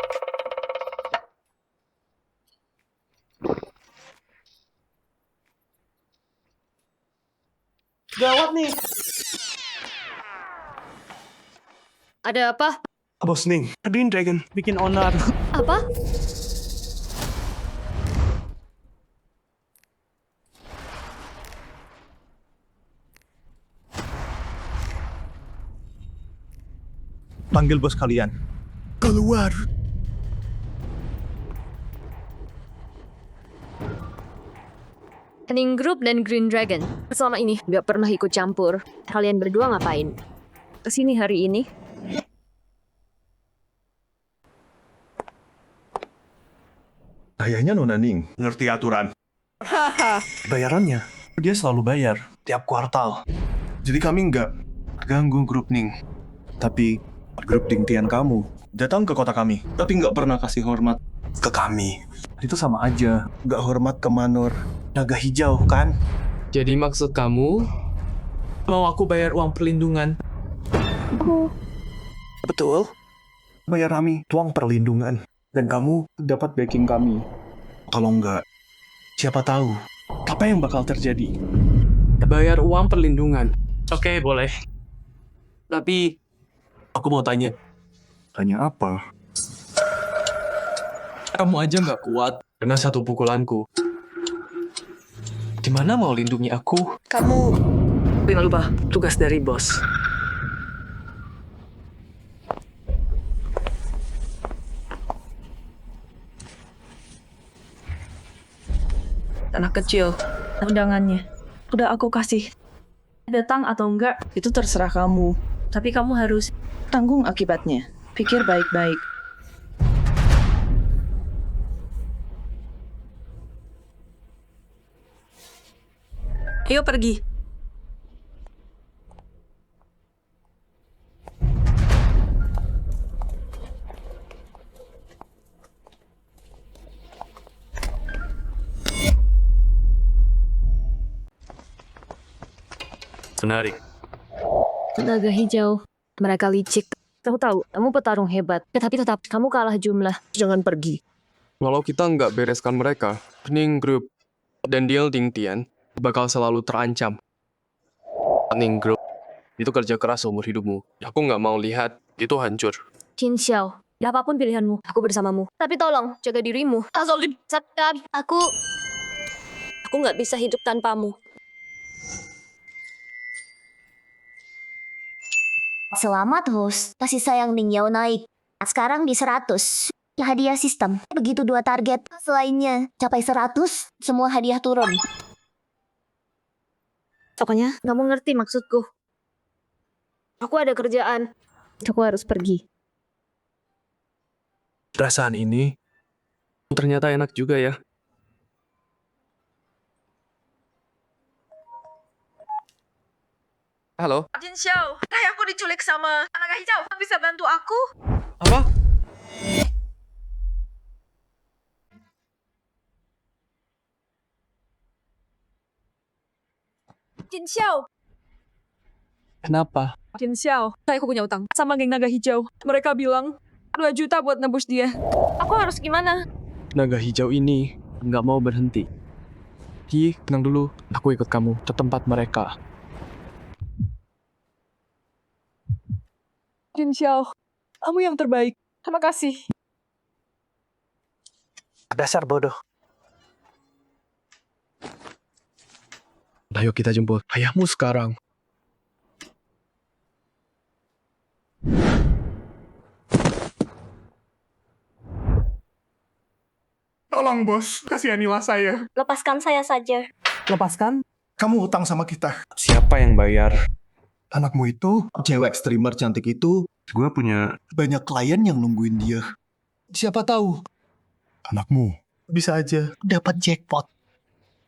Speaker 10: Gawat nih.
Speaker 1: Ada apa?
Speaker 10: Bos Ning, Green Dragon bikin onar.
Speaker 1: Apa?
Speaker 14: Panggil bos kalian.
Speaker 10: Keluar.
Speaker 1: Hening Group dan Green Dragon. Selama ini nggak pernah ikut campur. Kalian berdua ngapain? Kesini hari ini?
Speaker 14: Kayaknya Nona Ning ngerti aturan.
Speaker 10: Bayarannya, dia selalu bayar tiap kuartal.
Speaker 14: Jadi kami nggak ganggu grup Ning. Tapi grup Ding Tian kamu datang ke kota kami, tapi nggak pernah kasih hormat ke kami. Itu sama aja, nggak hormat ke Manor Naga Hijau, kan?
Speaker 3: Jadi maksud kamu mau aku bayar uang perlindungan?
Speaker 14: Betul. Bayar kami uang perlindungan. Dan kamu dapat backing kami. Kalau nggak, siapa tahu apa yang bakal terjadi.
Speaker 3: Bayar uang perlindungan. Oke, boleh. Tapi aku mau tanya.
Speaker 14: Tanya apa?
Speaker 3: Kamu aja nggak kuat karena satu pukulanku. Gimana mau lindungi aku?
Speaker 11: Kamu jangan lupa tugas dari bos. Anak kecil, undangannya udah aku kasih. Datang atau enggak, itu terserah kamu. Tapi kamu harus tanggung akibatnya. Pikir baik-baik. Ayo pergi.
Speaker 3: Menarik.
Speaker 1: Naga hijau. Mereka licik. Kamu tahu, kamu petarung hebat. Tapi tetap kamu kalah jumlah.
Speaker 3: Jangan pergi. Walau kita nggak bereskan mereka, Ning Group dan Deal Ding Tian bakal selalu terancam. Ning Group itu kerja keras seumur hidupmu. Aku nggak mau lihat itu hancur.
Speaker 1: Qin Xiao, apapun pilihanmu, aku bersamamu. Tapi tolong, jaga dirimu. Sadar, aku nggak bisa hidup tanpamu.
Speaker 4: Selamat host, kasih sayang Ning Yao naik. Sekarang di 100. Hadiah sistem. Begitu 2 target selainnya capai 100, semua hadiah turun.
Speaker 1: Pokoknya, kamu ngerti maksudku. Aku ada kerjaan. Aku harus pergi.
Speaker 3: Perasaan ini ternyata enak juga ya. Halo?
Speaker 11: Jin Xiao, aku diculik sama naga hijau. Bisa bantu aku?
Speaker 3: Apa?
Speaker 11: Jin Xiao.
Speaker 3: Kenapa?
Speaker 11: Jin Xiao, aku punya utang sama geng naga hijau. Mereka bilang 2 juta buat nebus dia. Aku harus gimana?
Speaker 3: Naga hijau ini nggak mau berhenti. Hi, tenang dulu. Aku ikut kamu ke tempat mereka.
Speaker 11: Jin Xiao, kamu yang terbaik. Terima kasih.
Speaker 14: Dasar bodoh.
Speaker 3: Ayo kita jemput ayahmu sekarang.
Speaker 14: Tolong bos, kasihanilah saya.
Speaker 4: Lepaskan saya saja.
Speaker 14: Lepaskan? Kamu utang sama kita.
Speaker 3: Siapa yang bayar?
Speaker 14: Anakmu itu, cewek streamer cantik itu,
Speaker 13: gue punya
Speaker 14: banyak klien yang nungguin dia. Siapa tahu, anakmu bisa aja dapat jackpot.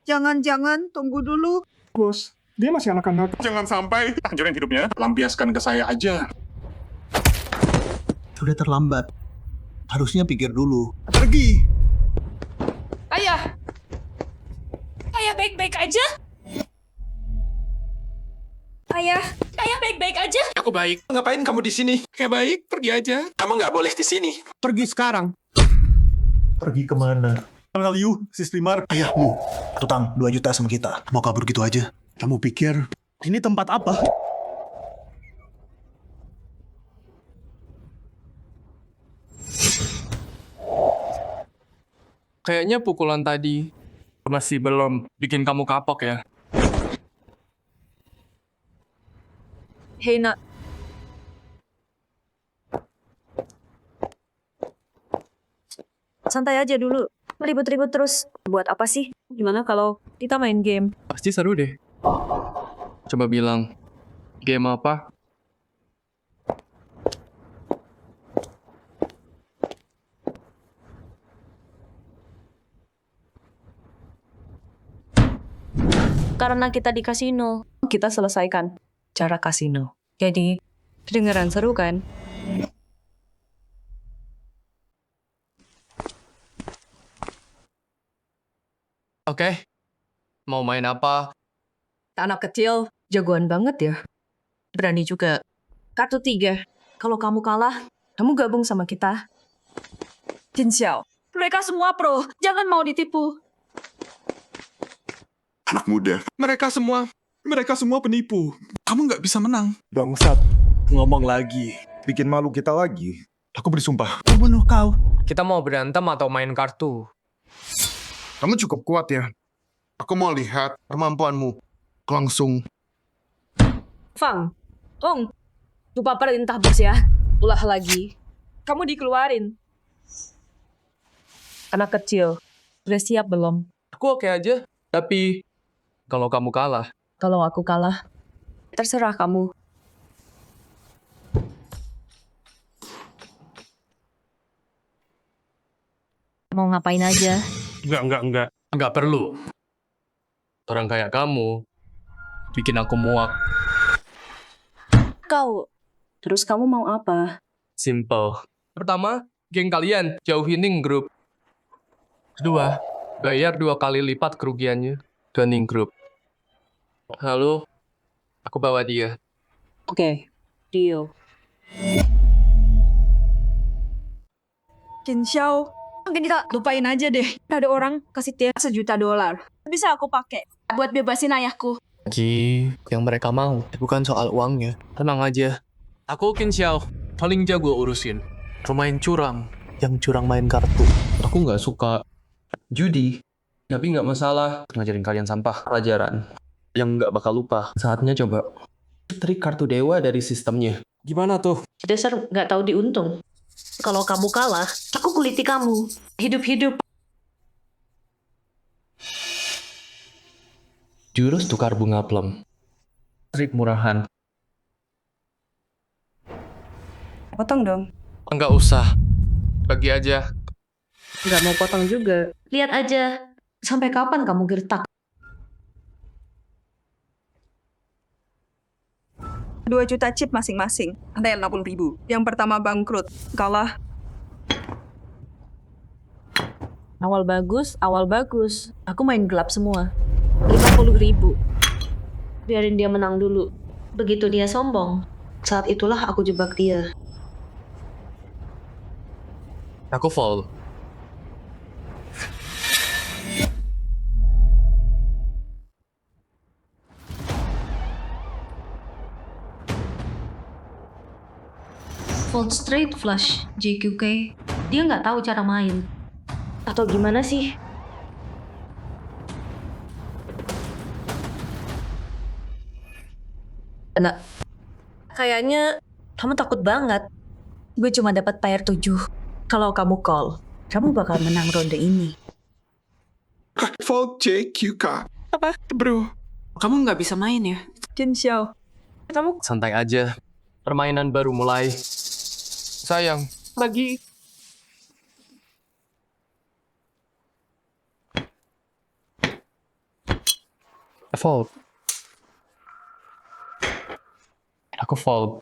Speaker 11: Jangan-jangan tunggu dulu.
Speaker 14: Bos, dia masih anak-anak. Jangan sampai hancurin hidupnya. Lampiaskan ke saya aja. Sudah terlambat. Harusnya pikir dulu. Pergi!
Speaker 11: Ayah! Ayah baik-baik aja? Ayah baik-baik aja?
Speaker 10: Aku baik. Ngapain kamu di sini? Kayak baik, pergi aja. Kamu nggak boleh di sini. Pergi sekarang.
Speaker 14: Pergi kemana? Kenal you, si streamer. Ayahmu. Tutang 2 juta sama kita. Mau kabur gitu aja. Kamu pikir ini tempat apa?
Speaker 3: Kayaknya pukulan tadi masih belum bikin kamu kapok ya.
Speaker 11: Hei nak. Santai aja dulu. Ribut-ribut terus. Buat apa sih? Gimana kalau kita main game?
Speaker 3: Pasti seru deh. Coba bilang, game apa?
Speaker 1: Karena kita di kasino, kita selesaikan cara kasino. Jadi, kedengeran seru kan?
Speaker 3: Oke. Mau main apa?
Speaker 9: Anak kecil, jagoan banget ya. Berani juga. Kartu 3. Kalau kamu kalah, kamu gabung sama kita. Jin Xiao, mereka semua pro. Jangan mau ditipu.
Speaker 14: Anak muda. Mereka semua penipu. Kamu nggak bisa menang.
Speaker 10: Bangsat, ngomong lagi. Bikin malu kita lagi.
Speaker 14: Aku bersumpah.
Speaker 10: Aku bunuh kau.
Speaker 3: Kita mau berantem atau main kartu?
Speaker 14: Kamu cukup kuat ya. Aku mau lihat kemampuanmu. Langsung.
Speaker 9: Fang, Ong, lupa perintah bos ya. Ulah lagi. Kamu dikeluarin. Anak kecil, udah siap belum?
Speaker 3: Aku oke aja. Tapi kalau kamu kalah,
Speaker 9: Kalau aku kalah, terserah kamu.
Speaker 1: Mau ngapain aja?
Speaker 3: Enggak. Enggak perlu. Orang kayak kamu bikin aku muak.
Speaker 9: Terus kamu mau apa?
Speaker 3: Simple. Pertama, geng kalian jauhin Ning Group. Kedua, bayar 2 kali lipat kerugiannya ke Ning Group. Lalu, aku bawa dia.
Speaker 9: Oke, deal. Jin Xiao, mungkin kita lupain aja deh. Ada orang kasih dia $1 juta. Bisa aku pakai buat bebasin ayahku.
Speaker 3: Ji, yang mereka mau. Bukan soal uangnya. Tenang aja. Aku Qin Xiao, paling jago urusin. Pemain curang, yang curang main kartu. Aku nggak suka judi, tapi nggak masalah. Ngajarin kalian sampah. Pelajaran yang nggak bakal lupa. Saatnya coba trik kartu dewa dari sistemnya. Gimana tuh?
Speaker 8: Dasar nggak tahu diuntung. Kalau kamu kalah, aku kuliti kamu. Hidup-hidup.
Speaker 3: Jurus tukar bunga plum. Trik murahan.
Speaker 9: Potong dong.
Speaker 3: Enggak usah. Bagi aja.
Speaker 9: Nggak mau potong juga.
Speaker 8: Lihat aja. Sampai kapan kamu gertak?
Speaker 9: 2 juta chip masing-masing. Ada yang 60.000. Yang pertama bangkrut. Kalah. Awal bagus. Aku main gelap semua. 50.000.
Speaker 8: Biarin dia menang dulu. Begitu dia sombong, saat itulah aku jebak dia.
Speaker 3: Aku fold.
Speaker 8: Fold straight flush, JQK. Dia nggak tahu cara main. Atau gimana sih?
Speaker 9: Nah, kayaknya kamu takut banget. Gue cuma dapat player 7. Kalau kamu call, kamu bakal menang ronde ini.
Speaker 14: Fold JQK. Apa? Bro.
Speaker 9: Kamu nggak bisa main ya? Jin Xiao, kamu
Speaker 3: Santai aja. Permainan baru mulai. Sayang.
Speaker 9: lagi.
Speaker 3: Fold. Aku fold.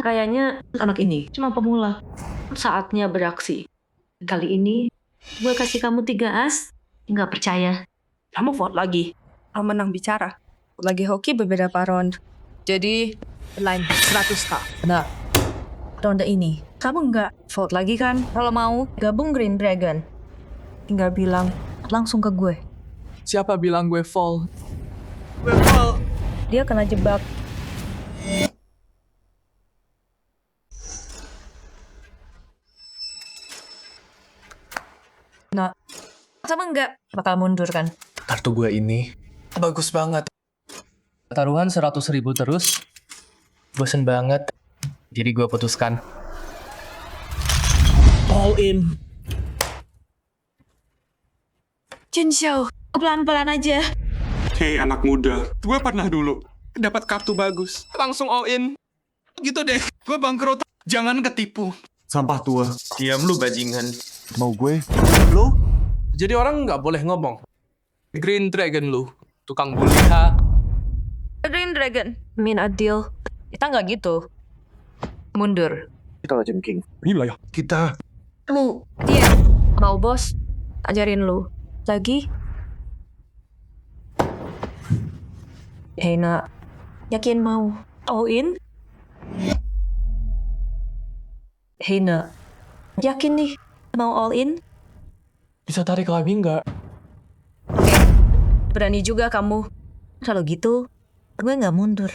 Speaker 8: Kayaknya anak ini cuma pemula. Saatnya beraksi. Kali ini, gue kasih kamu 3 as. Nggak percaya.
Speaker 9: Kamu vote lagi. Kamu menang bicara. Lagi hoki beberapa round. Jadi, line 100 tak. Nah, ronde ini, kamu nggak vote lagi kan? Kalau mau, gabung Green Dragon. Tinggal bilang langsung ke gue.
Speaker 5: Siapa bilang gue fall?
Speaker 9: Dia kena jebak. Nah, sama nggak bakal mundur kan?
Speaker 3: Kartu gue ini bagus banget. Taruhan 100.000 terus. Bosen banget. Jadi gue putuskan all in.
Speaker 9: Jin Xiao, pelan-pelan aja.
Speaker 14: Hei anak muda, gue pernah dulu dapat kartu bagus. Langsung all in. Gitu deh, gue bangkrut. Jangan ketipu.
Speaker 10: Sampah tua.
Speaker 3: Diam lu bajingan.
Speaker 10: Mau gue?
Speaker 3: Lu? Jadi orang nggak boleh ngomong. Green Dragon lu. Tukang bully ha.
Speaker 9: Green Dragon, mean a deal. Kita nggak gitu. Mundur.
Speaker 2: Kita lah King.
Speaker 14: Inilah ya, kita...
Speaker 1: Lu, dia mau bos ajarin lu lagi. Hei nak, yakin mau all in? Hei nak, yakin nih mau all in?
Speaker 3: Bisa tarik lagi nggak?
Speaker 1: Berani juga kamu. Kalau gitu, gue nggak mundur.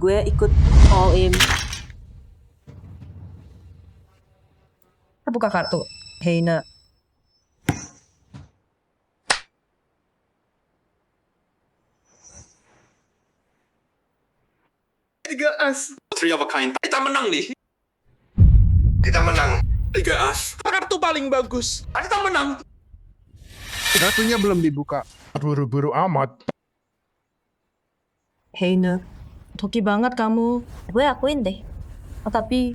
Speaker 17: Gue ikut all in.
Speaker 1: Buka kartu. Hei nak.
Speaker 14: Tiga as. Three of a kind. Kita menang nih. Kita menang. 3 as. Kartu paling bagus. Kita menang.
Speaker 18: Kartunya belum dibuka. Buru-buru amat.
Speaker 1: Hei nak. Hoki banget kamu. Gue akuin deh. Oh, tapi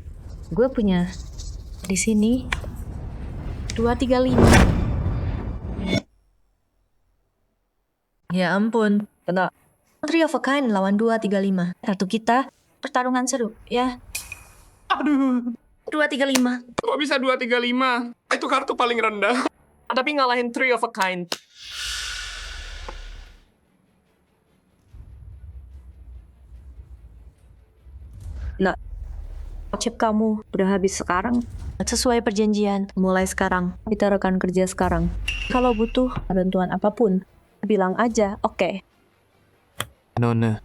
Speaker 1: gue punya di sini 235. Ya ampun, kena 3 of a kind lawan 235. Kartu kita pertarungan seru, ya.
Speaker 10: Aduh.
Speaker 1: 235.
Speaker 10: Kok bisa 235? Itu kartu paling rendah. Tapi ngalahin 3 of a kind.
Speaker 1: Nah, chip kamu udah habis sekarang. Sesuai perjanjian, mulai sekarang. Kita rekan kerja sekarang. Kalau butuh bantuan apapun, bilang aja, oke?
Speaker 3: Nona,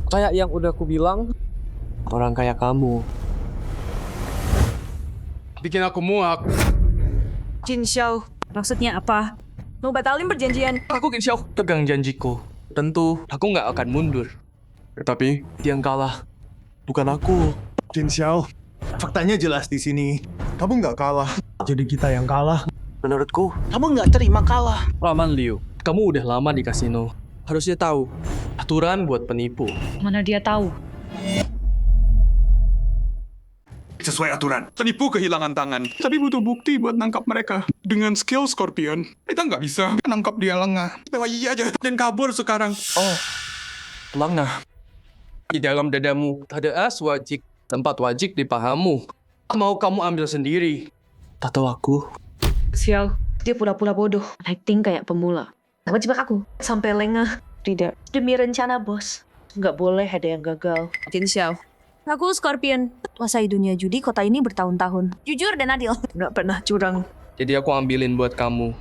Speaker 3: kayak yang udah aku bilang, orang kayak kamu
Speaker 10: bikin aku muak.
Speaker 1: Jin Xiao, maksudnya apa? Mau batalin perjanjian?
Speaker 3: Aku Qin Xiao, pegang janjiku. Tentu, aku nggak akan mundur. Tapi, yang kalah bukan aku.
Speaker 14: Qin Xiao, faktanya jelas di sini. Kamu nggak kalah. Jadi kita yang kalah.
Speaker 3: Menurutku,
Speaker 10: Kamu nggak terima kalah.
Speaker 3: Raman Liu, kamu udah lama di kasino. Harusnya tahu, aturan buat penipu.
Speaker 1: Mana dia tahu?
Speaker 14: Sesuai aturan. Penipu kehilangan tangan. Tapi butuh bukti buat nangkap mereka. Dengan skill Scorpion, kita nggak bisa nangkap dia lengah. Bawa iya aja dan kabur sekarang.
Speaker 3: Oh, lengah. Di dalam dadamu ada as wajik, tempat wajik di pahamu. Mau kamu ambil sendiri. Tahu aku.
Speaker 1: Xiao, dia pura-pura bodoh. Acting kayak pemula. Apa jebak aku? Sampai lengah. Tidak. Demi rencana bos. Nggak boleh ada yang gagal. Jin Xiao. Aku Scorpion. Kuasai dunia judi kota ini bertahun-tahun. Jujur dan adil. Nggak pernah curang.
Speaker 3: Jadi aku ambilin buat kamu.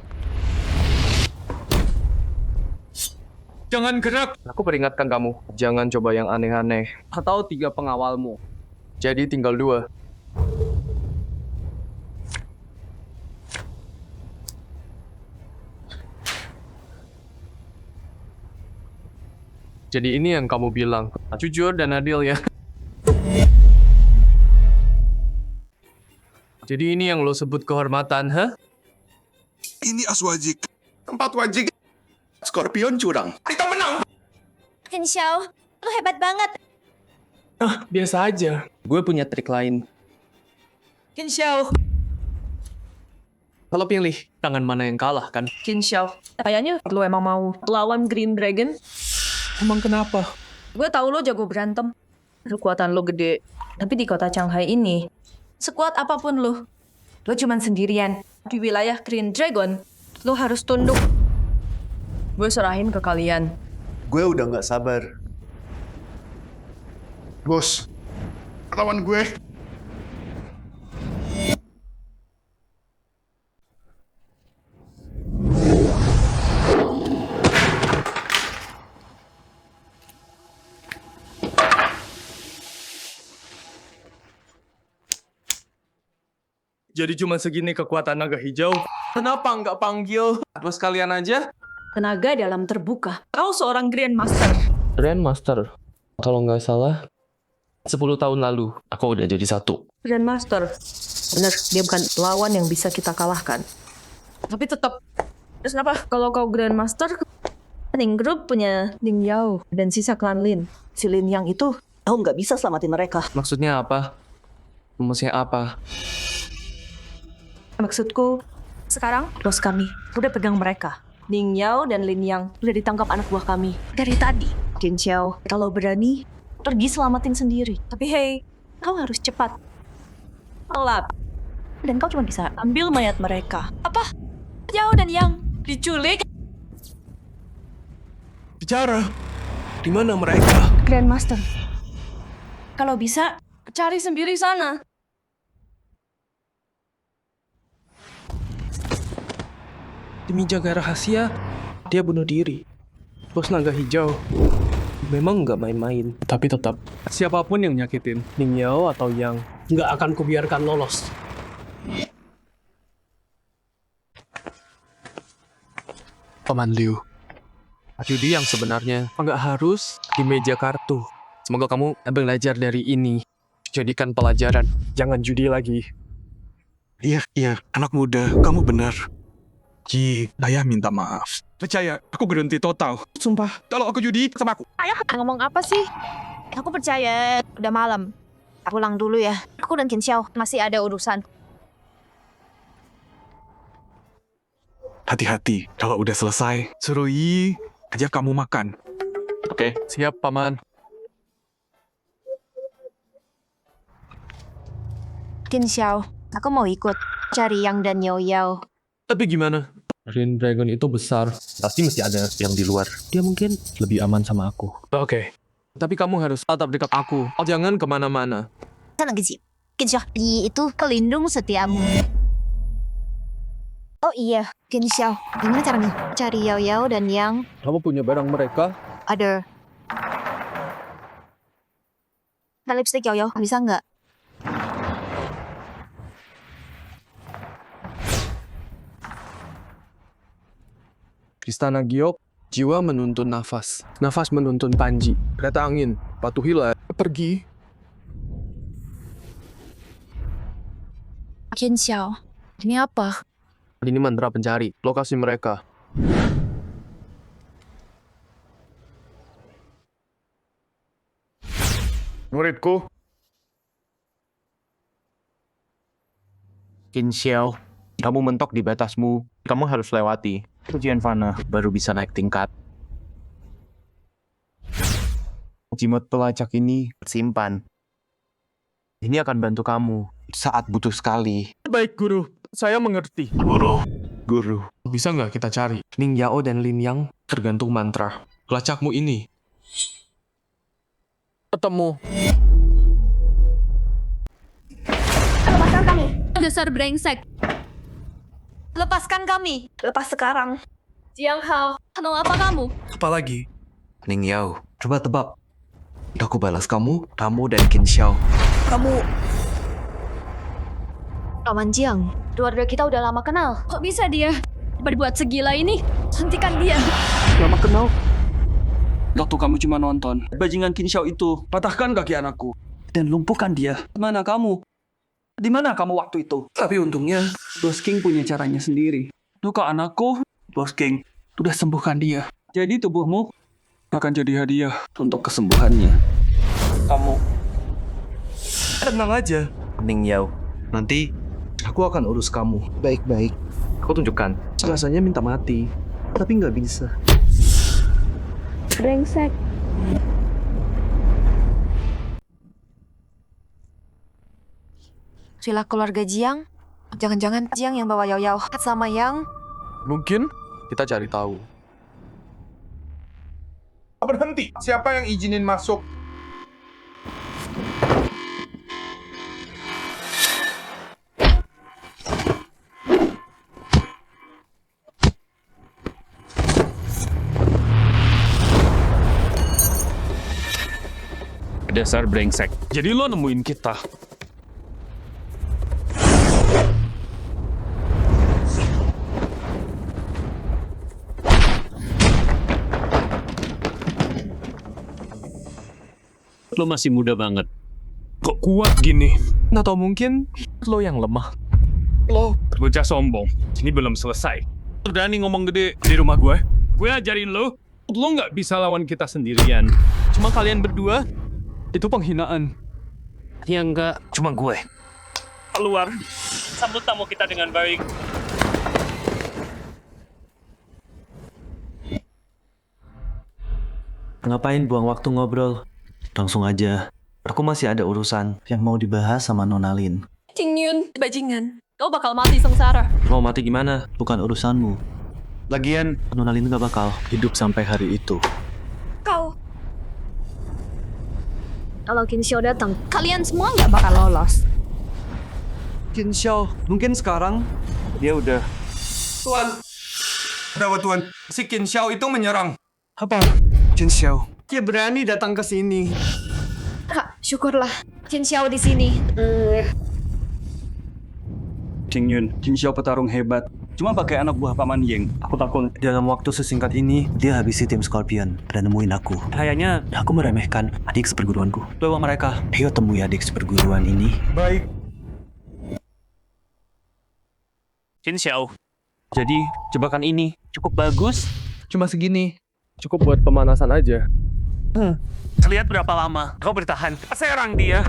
Speaker 10: Jangan gerak.
Speaker 3: Aku peringatkan kamu, jangan coba yang aneh-aneh. Atau 3 pengawalmu. Jadi tinggal 2. Jadi ini yang kamu bilang. Jujur dan adil ya. Jadi ini yang lo sebut kehormatan, ha?
Speaker 14: Ini as wajik. Tempat wajik. Scorpion curang. Kita menang.
Speaker 8: Qin Xiao, lu hebat banget.
Speaker 3: Ah, biasa aja. Gue punya trik lain.
Speaker 1: Qin Xiao.
Speaker 3: Kalau pilih, tangan mana yang kalah kan?
Speaker 1: Qin Xiao. Kayaknya lu emang mau lawan Green Dragon.
Speaker 3: Emang kenapa?
Speaker 1: Gue tahu lo jago berantem. Kekuatan lo gede. Tapi di kota Shanghai ini, sekuat apapun lo cuman sendirian. Di wilayah Green Dragon, lo harus tunduk. Gue serahin ke kalian.
Speaker 14: Gue udah nggak sabar. Bos, lawan gue.
Speaker 3: Jadi cuma segini kekuatan naga hijau? Kenapa nggak panggil? Terus kalian aja?
Speaker 1: Tenaga dalam terbuka. Kau seorang Grandmaster.
Speaker 3: Grandmaster? Kalau nggak salah, 10 tahun lalu, aku udah jadi 1.
Speaker 1: Grandmaster. Bener, dia bukan lawan yang bisa kita kalahkan. Tapi tetap. Terus kenapa? Kalau kau Grandmaster, Ning Group punya Ning Yao dan sisa klan Lin. Si Lin Yang itu, kau nggak bisa selamatin mereka.
Speaker 3: Maksudnya apa? Rumusnya apa?
Speaker 1: Maksudku, sekarang bos kami udah pegang mereka. Ning Yao dan Lin Yang udah ditangkap anak buah kami dari tadi. Qin Xiao, kalau berani, pergi selamatin sendiri. Tapi hey,
Speaker 9: Kau harus cepat. Lap. Dan kau cuma bisa ambil mayat mereka. Apa? Yao dan Yang diculik?
Speaker 10: Bicara. Di mana mereka?
Speaker 16: Grandmaster,
Speaker 9: Kalau bisa,
Speaker 16: cari sendiri sana.
Speaker 10: Demi jaga rahasia, dia bunuh diri. Bos naga hijau. Memang nggak main-main. Tapi tetap, siapapun yang nyakitin, Ning Yao atau Yang, nggak akan kubiarkan lolos. Paman Liu, judi yang sebenarnya nggak harus di meja kartu. Semoga kamu belajar dari ini. Jadikan pelajaran, jangan judi lagi.
Speaker 14: Iya, anak muda, kamu benar. Ji, ayah minta maaf. Percaya, aku berhenti total. Sumpah, kalau aku judi sama aku.
Speaker 8: Ayah ngomong apa sih? Aku percaya. Udah malam. Pulang dulu ya. Aku dan Qin Xiao masih ada urusan.
Speaker 14: Hati-hati, kalau udah selesai, suruh Yi ajak kamu makan.
Speaker 10: Oke, siap, Paman.
Speaker 8: Qin Xiao, aku mau ikut cari Yang dan Yao Yao.
Speaker 3: Tapi gimana? Green Dragon itu besar. Pasti mesti ada yang di luar. Dia mungkin lebih aman sama aku.
Speaker 10: Oke. Tapi kamu harus tetap dekat aku. Jangan kemana-mana.
Speaker 8: Tenang, Qin Xiao, Yi itu pelindung setiamu. Oh iya, Qin Xiao, gimana caranya cari Yao Yao dan Yang?
Speaker 3: Kamu punya barang mereka?
Speaker 8: Ada. Nah, lipstick Yao Yao, bisa nggak?
Speaker 10: Istana Giok, jiwa menuntun nafas. Nafas menuntun Panji. Kereta angin, patuhilah. Pergi.
Speaker 8: Qin Xiao, ini apa?
Speaker 3: Ini mantra pencari. Lokasi mereka.
Speaker 18: Muridku,
Speaker 19: Qin Xiao, kamu mentok di batasmu. Kamu harus lewati. Ujian fana baru bisa naik tingkat. Jimat pelacak ini simpan. Ini akan bantu kamu saat butuh sekali.
Speaker 10: Baik, Guru. Saya mengerti. Guru. Bisa nggak kita cari Ning Yao dan Lin Yang tergantung mantra. Pelacakmu ini. Ketemu.
Speaker 9: lepaskan kami.
Speaker 16: Dasar brengsek.
Speaker 9: Lepaskan kami. Lepas sekarang.
Speaker 16: Jiang Hao, mau apa kamu?
Speaker 2: Apa lagi? Ning Yao, coba tebak. Aku balas kamu dan Qin Xiao.
Speaker 11: Kamu...
Speaker 8: Paman Jiang, keluarga kita udah lama kenal.
Speaker 16: Kok bisa dia berbuat segila ini? Hentikan dia.
Speaker 5: Lama kenal. Waktu kamu cuma nonton. Bajingan Qin Xiao itu patahkan kaki anakku dan lumpuhkan dia. Mana kamu? Di mana kamu waktu itu? Tapi untungnya, Bos King punya caranya sendiri. Luka anakku, Bos King sudah sembuhkan dia. Jadi tubuhmu akan jadi hadiah untuk kesembuhannya. Kamu
Speaker 2: tenang aja, Ning Yao. Nanti aku akan urus kamu baik-baik. Aku tunjukkan. Rasanya minta mati, tapi nggak bisa.
Speaker 16: Brengsek.
Speaker 8: Sila keluarga Jiang? Jangan-jangan Jiang yang bawa Yao Yao sama Yang?
Speaker 10: Mungkin kita cari tahu.
Speaker 18: berhenti. Siapa yang izinin masuk?
Speaker 13: Dasar brengsek.
Speaker 10: Jadi lo nemuin kita.
Speaker 13: Lo masih muda banget.
Speaker 10: Kok kuat gini? Atau mungkin lo yang lemah.
Speaker 13: Lo bocah sombong. Ini belum selesai. Berani ngomong gede
Speaker 10: Di rumah gue?
Speaker 13: Gue ajarin lo. Lo nggak bisa lawan kita sendirian.
Speaker 10: Cuma kalian berdua? Itu penghinaan.
Speaker 13: Ya enggak. Cuma gue. Keluar. Sambut tamu kita dengan baik.
Speaker 2: Ngapain buang waktu ngobrol? Langsung aja. Aku masih ada urusan yang mau dibahas sama Nona Lin.
Speaker 1: Jingyun, bajingan. Kau bakal mati sengsara.
Speaker 2: Mau mati gimana? Bukan urusanmu. Lagian, Nona Lin gak bakal hidup sampai hari itu.
Speaker 1: Kau. Kalau Qin Xiao datang, kalian semua nggak bakal lolos.
Speaker 2: Qin Xiao, mungkin sekarang dia udah...
Speaker 14: Tuan. Kenapa Tuan? Si Qin Xiao itu menyerang.
Speaker 10: Apa? Qin Xiao. Dia berani datang ke sini.
Speaker 1: Kak, syukurlah. Qin Xiao di sini.
Speaker 20: Jingyun, Qin Xiao petarung hebat. Cuma pakai anak buah Paman Ying. Aku takut.
Speaker 2: Dalam waktu sesingkat ini, dia habisi tim Scorpion dan nemuin aku. Kayaknya aku meremehkan adik seperguruanku. Bawa mereka. Ayo temui adik seperguruan ini.
Speaker 20: Baik.
Speaker 13: Qin Xiao.
Speaker 3: Jadi, jebakan ini cukup bagus. Cuma segini. Cukup buat pemanasan aja.
Speaker 13: Lihat berapa lama kau bertahan. Serang dia.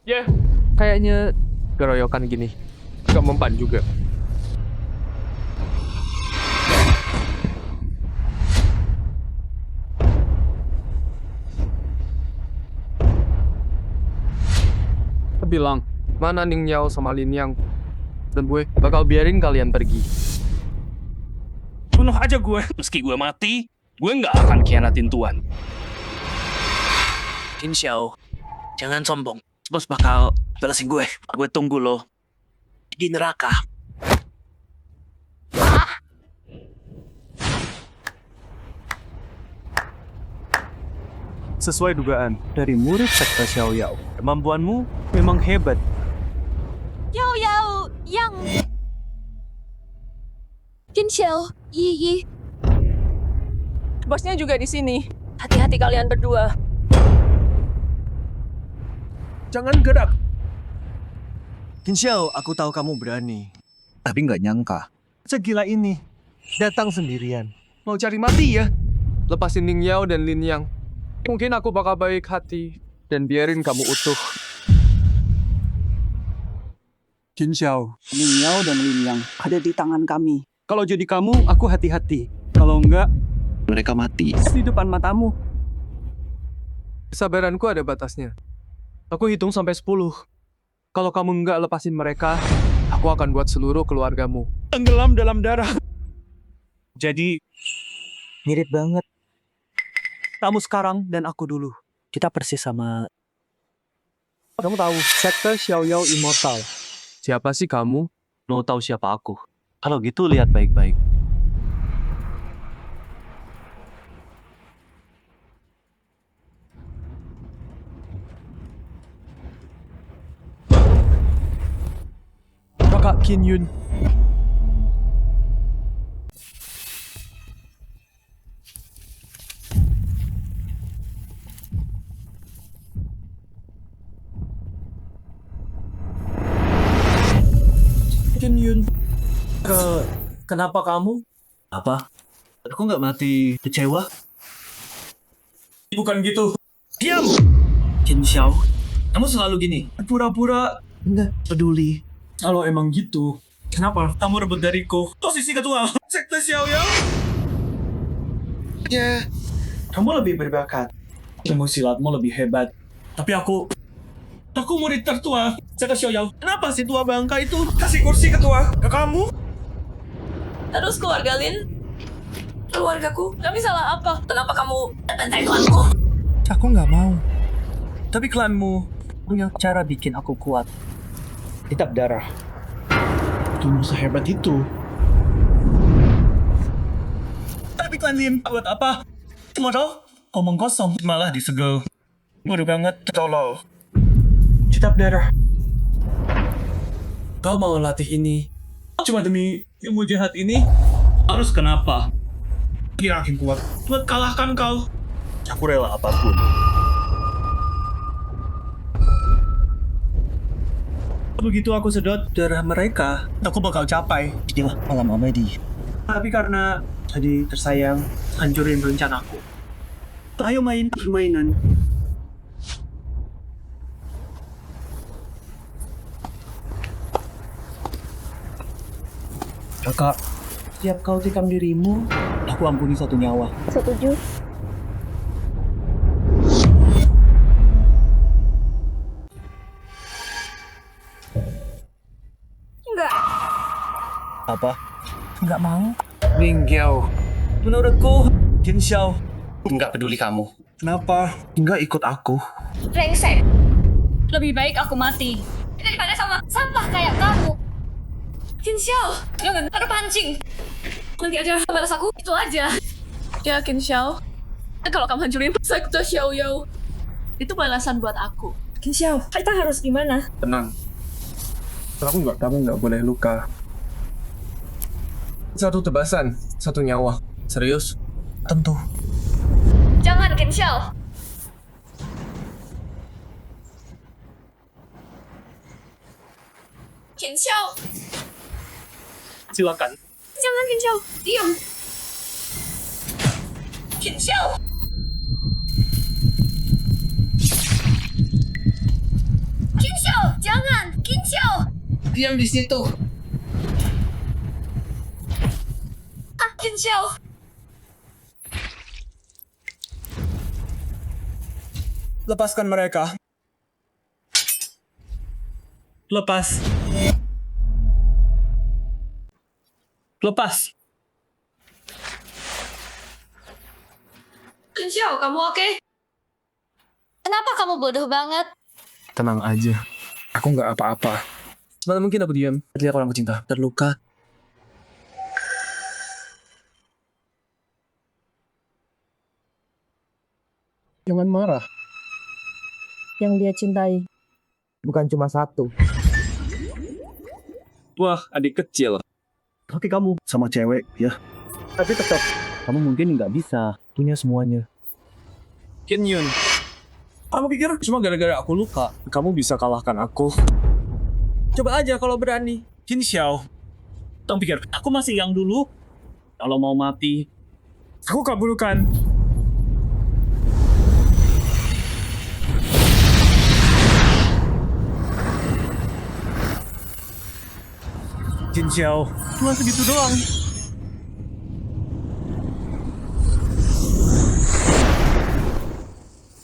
Speaker 3: Ya, kayaknya keroyokan gini. Gak mempan juga. Bilang, mana Ning Yao sama Lin Yang? Dan gue bakal biarin kalian pergi.
Speaker 13: Bunuh aja gue. Meski gue mati, gue nggak akan khianatin Tuan. Qin Xiao, jangan sombong. Bos bakal balasin gue. Gue tunggu lo di neraka.
Speaker 20: Sesuai dugaan dari murid sekte Xiao Yao, kemampuanmu memang hebat.
Speaker 1: Yao Yao, Yang. Qin Xiao, Yi.
Speaker 11: Bosnya juga di sini.
Speaker 1: Hati-hati kalian berdua.
Speaker 2: Jangan gerak. Qin Xiao, aku tahu kamu berani. Tapi nggak nyangka. Segila ini. Datang sendirian.
Speaker 3: Mau cari mati ya? Lepasin Ning Yao dan Lin Yang. Mungkin aku bakal baik hati dan biarin kamu utuh.
Speaker 20: Qin Xiao, Ning Yao dan Lin Yang ada di tangan kami. Kalau jadi kamu, aku hati-hati. Kalau enggak,
Speaker 12: mereka mati.
Speaker 20: Di depan matamu.
Speaker 3: Kesabaranku ada batasnya. Aku hitung sampai 10. Kalau kamu enggak lepasin mereka, aku akan buat seluruh keluargamu
Speaker 20: tenggelam dalam darah. Jadi,
Speaker 2: Mirip banget.
Speaker 20: kamu sekarang dan aku dulu.
Speaker 2: Kita persis sama...
Speaker 20: Kamu tahu, sekte Xiao Yao Immortal.
Speaker 3: Siapa sih kamu?
Speaker 2: Mau tahu siapa aku? Kalau gitu lihat baik-baik.
Speaker 20: Kakak Qin Yun.
Speaker 10: Qin Yun. Kenapa kamu?
Speaker 2: Apa? Aku nggak mati kecewa?
Speaker 10: Bukan gitu.
Speaker 2: Diam! Qin Xiao, kamu selalu gini. Pura-pura nggak peduli.
Speaker 10: Kalau emang gitu, kenapa kamu rebut dariku? Posisi ketua sekte Xiao Yao.
Speaker 2: Ya,
Speaker 10: Kamu lebih berbakat. Ilmu silatmu lebih hebat. Tapi aku murid tertua sekte Xiao Yao. Kenapa si tua bangka itu kasih kursi ketua ke kamu?
Speaker 1: Terus keluarga Lin? Keluargaku? Kami salah apa? Kenapa kamu bantai klanku?
Speaker 10: Aku nggak mau. Tapi klanmu punya cara bikin aku kuat. Kitab darah. Kamu sehebat itu. Tapi klan Lin buat apa? Cuma tau, omong kosong malah disegel. Bodoh banget, tolol. Kitab darah. Kau mau latih ini cuma demi ilmu jahat ini? Harus kenapa? Dia makin kuat buat kalahkan kau. Aku rela apapun. Begitu aku sedot darah mereka, aku bakal capai.
Speaker 2: Inilah malam Amedi.
Speaker 10: Tapi karena tadi tersayang, hancurin rencanaku. Ayo main permainan.
Speaker 20: Kakak, setiap kau tikam dirimu, aku ampuni satu nyawa.
Speaker 4: Setuju.
Speaker 8: Enggak.
Speaker 20: Apa?
Speaker 7: Nggak mau.
Speaker 2: Ning Yao, menurutku Jin Xiao
Speaker 10: Nggak peduli kamu.
Speaker 2: kenapa nggak ikut aku?
Speaker 1: Brengsek. Lebih baik aku mati daripada sama sampah kayak kamu. Qin Xiao, jangan terpancing. Nanti aja balas aku, itu aja. Ya, Qin Xiao. Kalau kamu hancurin sekte Xiao Yao, itu balasan buat aku. Qin Xiao, kita harus gimana?
Speaker 5: Tenang. Kamu nggak boleh luka. Satu tebasan, satu nyawa. Serius?
Speaker 2: Tentu.
Speaker 1: Jangan, Qin Xiao. Qin Xiao,
Speaker 5: Silakan.
Speaker 1: jangan Qin Xiao, diam. Qin Xiao. Qin Xiao, jangan, Qin Xiao.
Speaker 5: Diam di situ.
Speaker 1: Ah, Qin Xiao.
Speaker 2: Lepaskan mereka. Lepas. Lepas.
Speaker 1: Qin Xiao, kamu oke? Kenapa kamu bodoh banget?
Speaker 5: Tenang aja. Aku nggak apa-apa. Semalam mungkin aku diam. Lihat orang cinta terluka.
Speaker 2: Jangan marah.
Speaker 17: Yang dia cintai bukan cuma satu.
Speaker 2: Wah, adik kecil. Oke kamu sama cewek ya. Tapi tetap kamu mungkin nggak bisa punya semuanya. Qin Yun, kamu pikir cuma gara-gara aku luka kamu bisa kalahkan aku? Coba aja kalau berani. Qin Xiao, kamu pikir aku masih yang dulu? Kalau mau mati, aku kabulkan. Qin Xiao, cuma segitu doang.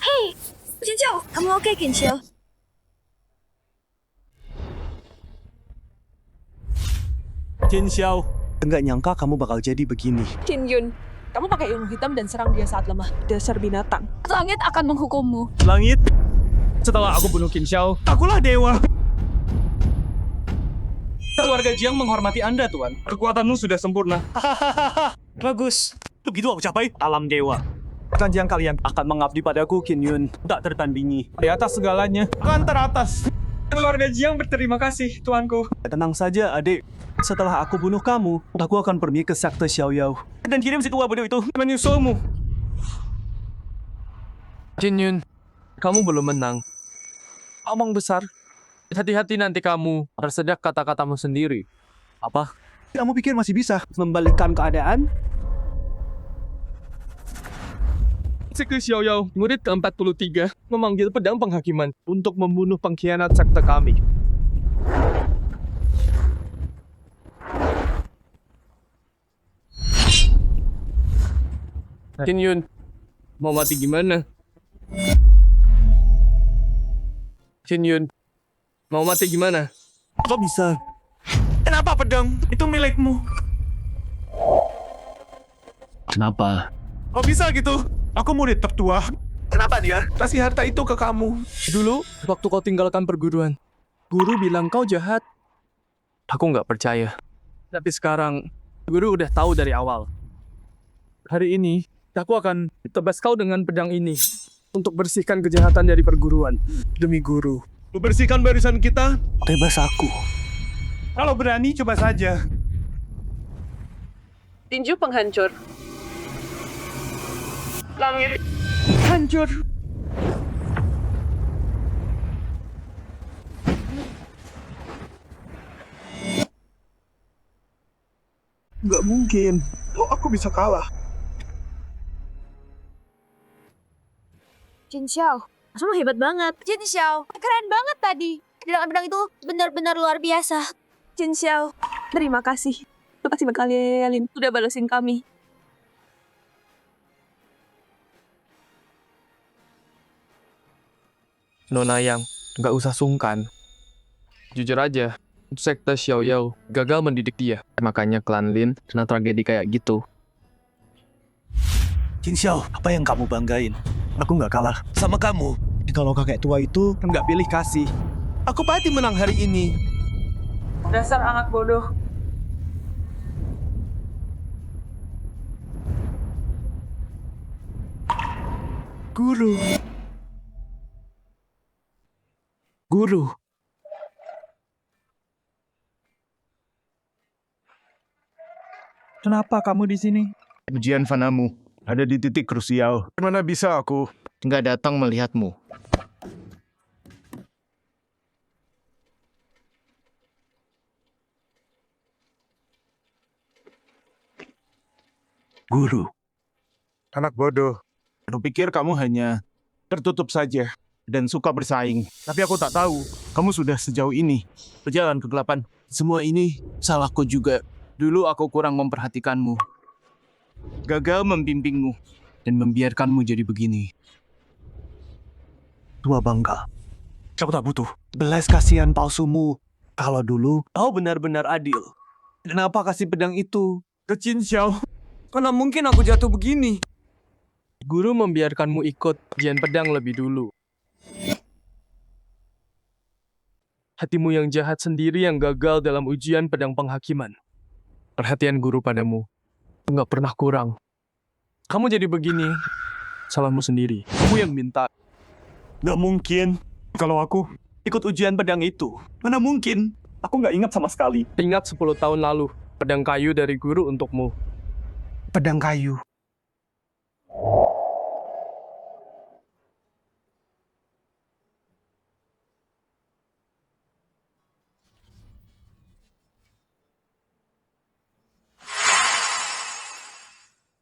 Speaker 1: Hei, Qin Xiao, kamu oke, Qin Xiao?
Speaker 2: Qin Xiao, enggak nyangka kamu bakal jadi begini.
Speaker 11: Qin Yun, kamu pakai ilmu hitam dan serang dia saat lemah. Dasar binatang.
Speaker 1: Langit akan menghukummu.
Speaker 2: Langit, setelah aku bunuh Qin Xiao, akulah dewa.
Speaker 10: Keluarga Jiang menghormati Anda, Tuan.
Speaker 2: Kekuatanmu sudah sempurna. Hahaha, bagus. Begitu aku capai alam dewa. Janjian kalian akan mengabdi padaku, Qin Yun. Tak tertandingi. Di atas segalanya, akan teratas. Keluarga Jiang berterima kasih, tuanku. Tenang saja, adik. Setelah aku bunuh kamu, aku akan pergi ke sekte Xiao Yao. Dan kirim si tua bodoh itu menyusulmu.
Speaker 3: Qin Yun, kamu belum menang.
Speaker 2: Omong besar.
Speaker 3: Hati-hati nanti kamu tersedak kata-katamu sendiri.
Speaker 2: Apa? Kamu pikir masih bisa membalikkan keadaan?
Speaker 3: Sekte Xiao Yao, murid ke-43, memanggil pedang penghakiman untuk membunuh pengkhianat sekte kami. Qin Yun, mau mati gimana? Qin Yun, mau mati gimana?
Speaker 2: Kok bisa? Kenapa pedang? Itu milikmu.
Speaker 14: Kenapa?
Speaker 2: Kok bisa gitu? Aku murid tertua. Kenapa dia kasih harta itu ke kamu?
Speaker 3: Dulu, waktu kau tinggalkan perguruan, guru bilang kau jahat. Aku nggak percaya. Tapi sekarang, guru udah tahu dari awal. Hari ini, aku akan tebas kau dengan pedang ini untuk bersihkan kejahatan dari perguruan.
Speaker 2: Demi guru. Lu bersihkan barisan kita, bebas aku. Kalau berani, coba saja.
Speaker 11: Tinju penghancur.
Speaker 2: Langit hancur. Nggak mungkin. Kok aku bisa kalah?
Speaker 8: Qin Xiao, kamu hebat banget. Qin Xiao, keren banget tadi. Pedang-pedang itu benar-benar luar biasa.
Speaker 11: Qin Xiao, terima kasih.
Speaker 9: Makasih kalian udah balesin kami.
Speaker 3: Nona Yang, nggak usah sungkan. Jujur aja, sekte Xiao Yao gagal mendidik dia. Makanya klan Lin kena tragedi kayak gitu.
Speaker 2: Qin Xiao, apa yang kamu banggain? Aku nggak kalah sama kamu. Kalau kakek tua itu nggak pilih kasih. Aku pasti menang hari ini.
Speaker 11: Dasar anak bodoh.
Speaker 2: Guru. Guru. Kenapa kamu di sini?
Speaker 19: Ujian Fanamu ada di titik krusial.
Speaker 18: Gimana bisa aku?
Speaker 19: Nggak datang melihatmu.
Speaker 2: Guru.
Speaker 18: Anak bodoh. Aku pikir kamu hanya tertutup saja dan suka bersaing. Tapi aku tak tahu, kamu sudah sejauh ini berjalan kegelapan. Semua ini salahku juga. Dulu aku kurang memperhatikanmu. Gagal membimbingmu dan membiarkanmu jadi begini.
Speaker 2: Tua bangga. Aku tak butuh belas kasihan palsumu. Kalau dulu kau benar-benar adil. Kenapa kasih pedang itu ke Qin Xiao? Karena mungkin aku jatuh begini.
Speaker 3: Guru membiarkanmu ikut ujian pedang lebih dulu. Hatimu yang jahat sendiri yang gagal dalam ujian pedang penghakiman. Perhatian guru padamu nggak pernah kurang. Kamu jadi begini, salahmu sendiri.
Speaker 2: Kamu yang minta. Nggak mungkin kalau aku ikut ujian pedang itu. Mana mungkin? Aku nggak ingat sama sekali.
Speaker 3: Ingat 10 tahun lalu, pedang kayu dari guru untukmu.
Speaker 2: Pedang kayu.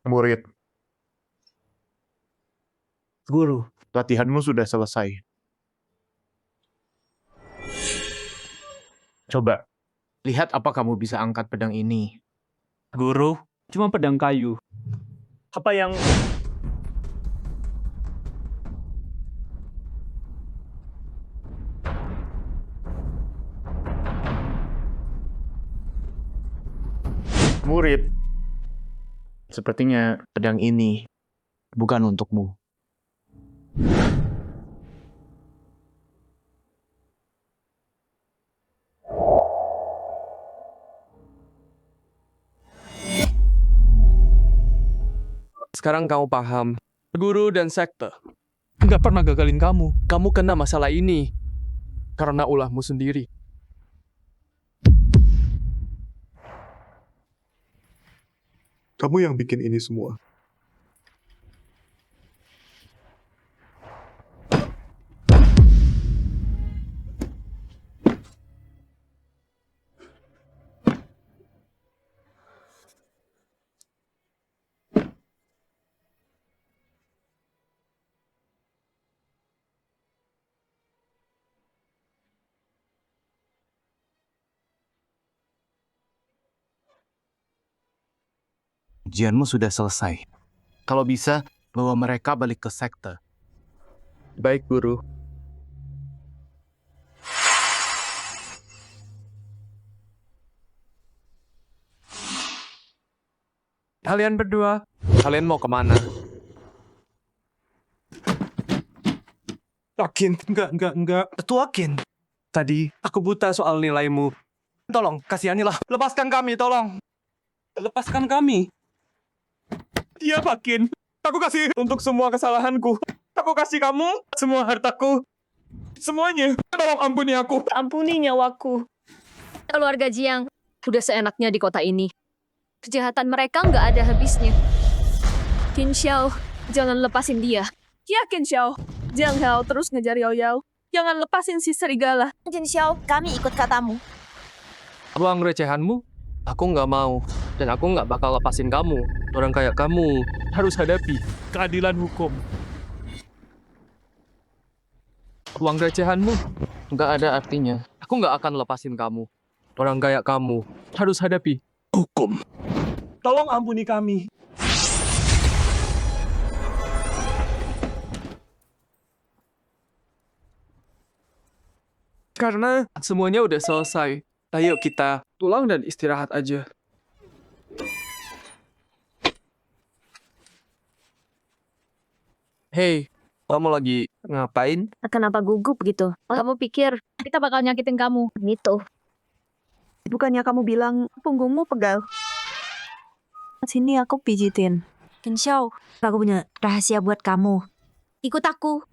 Speaker 19: Murid,
Speaker 2: Guru,
Speaker 19: latihanmu sudah selesai. Coba, lihat apa kamu bisa angkat pedang ini.
Speaker 20: Guru, cuma pedang kayu. Apa yang...
Speaker 19: Murid, sepertinya pedang ini bukan untukmu.
Speaker 3: Sekarang kamu paham. Guru dan sekte nggak pernah gagalin kamu. Kamu kena masalah ini karena ulahmu sendiri.
Speaker 18: Kamu yang bikin ini semua.
Speaker 19: Ujianmu sudah selesai. Kalau bisa, bawa mereka balik ke sekte.
Speaker 3: Baik, Guru. Kalian berdua, kalian mau kemana?
Speaker 2: Akin, enggak. Tetua Akin. Tadi aku buta soal nilaimu. Tolong, kasihanilah. Lepaskan kami, tolong. Lepaskan kami. Dia Akin. Aku kasih untuk semua kesalahanku. Aku kasih kamu semua hartaku. Semuanya. Tolong ampuni aku.
Speaker 1: Ampuni nyawaku. Keluarga Jiang udah seenaknya di kota ini. Kejahatan mereka nggak ada habisnya. Qin Xiao, jangan lepasin dia.
Speaker 9: Ya, Qin Xiao. Jiang Hao terus ngejar Yao Yao. Jangan lepasin si serigala.
Speaker 8: Qin Xiao, kami ikut katamu.
Speaker 3: Uang recehanmu? Aku nggak mau. Dan aku nggak bakal lepasin kamu. Orang kayak kamu harus hadapi keadilan hukum. Uang recehanmu nggak ada artinya. Aku nggak akan lepasin kamu. Orang kayak kamu harus hadapi
Speaker 14: hukum.
Speaker 18: Tolong ampuni kami.
Speaker 5: Karena semuanya udah selesai. Ayo kita pulang dan istirahat aja.
Speaker 2: Hey, kamu lagi ngapain?
Speaker 4: Kenapa gugup gitu? Kamu pikir
Speaker 1: Kita bakal nyakitin kamu.
Speaker 4: gitu?
Speaker 11: Bukannya kamu bilang punggungmu pegal? Sini aku pijitin.
Speaker 8: Kinshao, aku punya rahasia buat kamu. Ikut aku.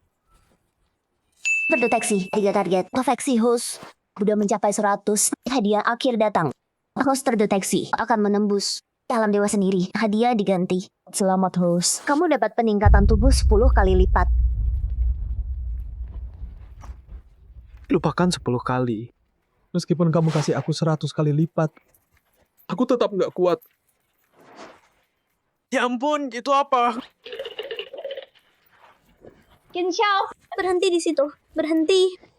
Speaker 4: Terdeteksi 3 target. Perfeksi host. Udah mencapai 100. Hadiah akhir datang. Host terdeteksi. Akan menembus alam dewa sendiri. Hadiah diganti. Selamat host. Kamu dapat peningkatan tubuh 10 kali lipat.
Speaker 10: Lupakan 10 kali. Meskipun kamu kasih aku 100 kali lipat.
Speaker 5: Aku tetap nggak kuat.
Speaker 10: Ya ampun, itu apa?
Speaker 4: Kinshao, berhenti di situ. Berhenti.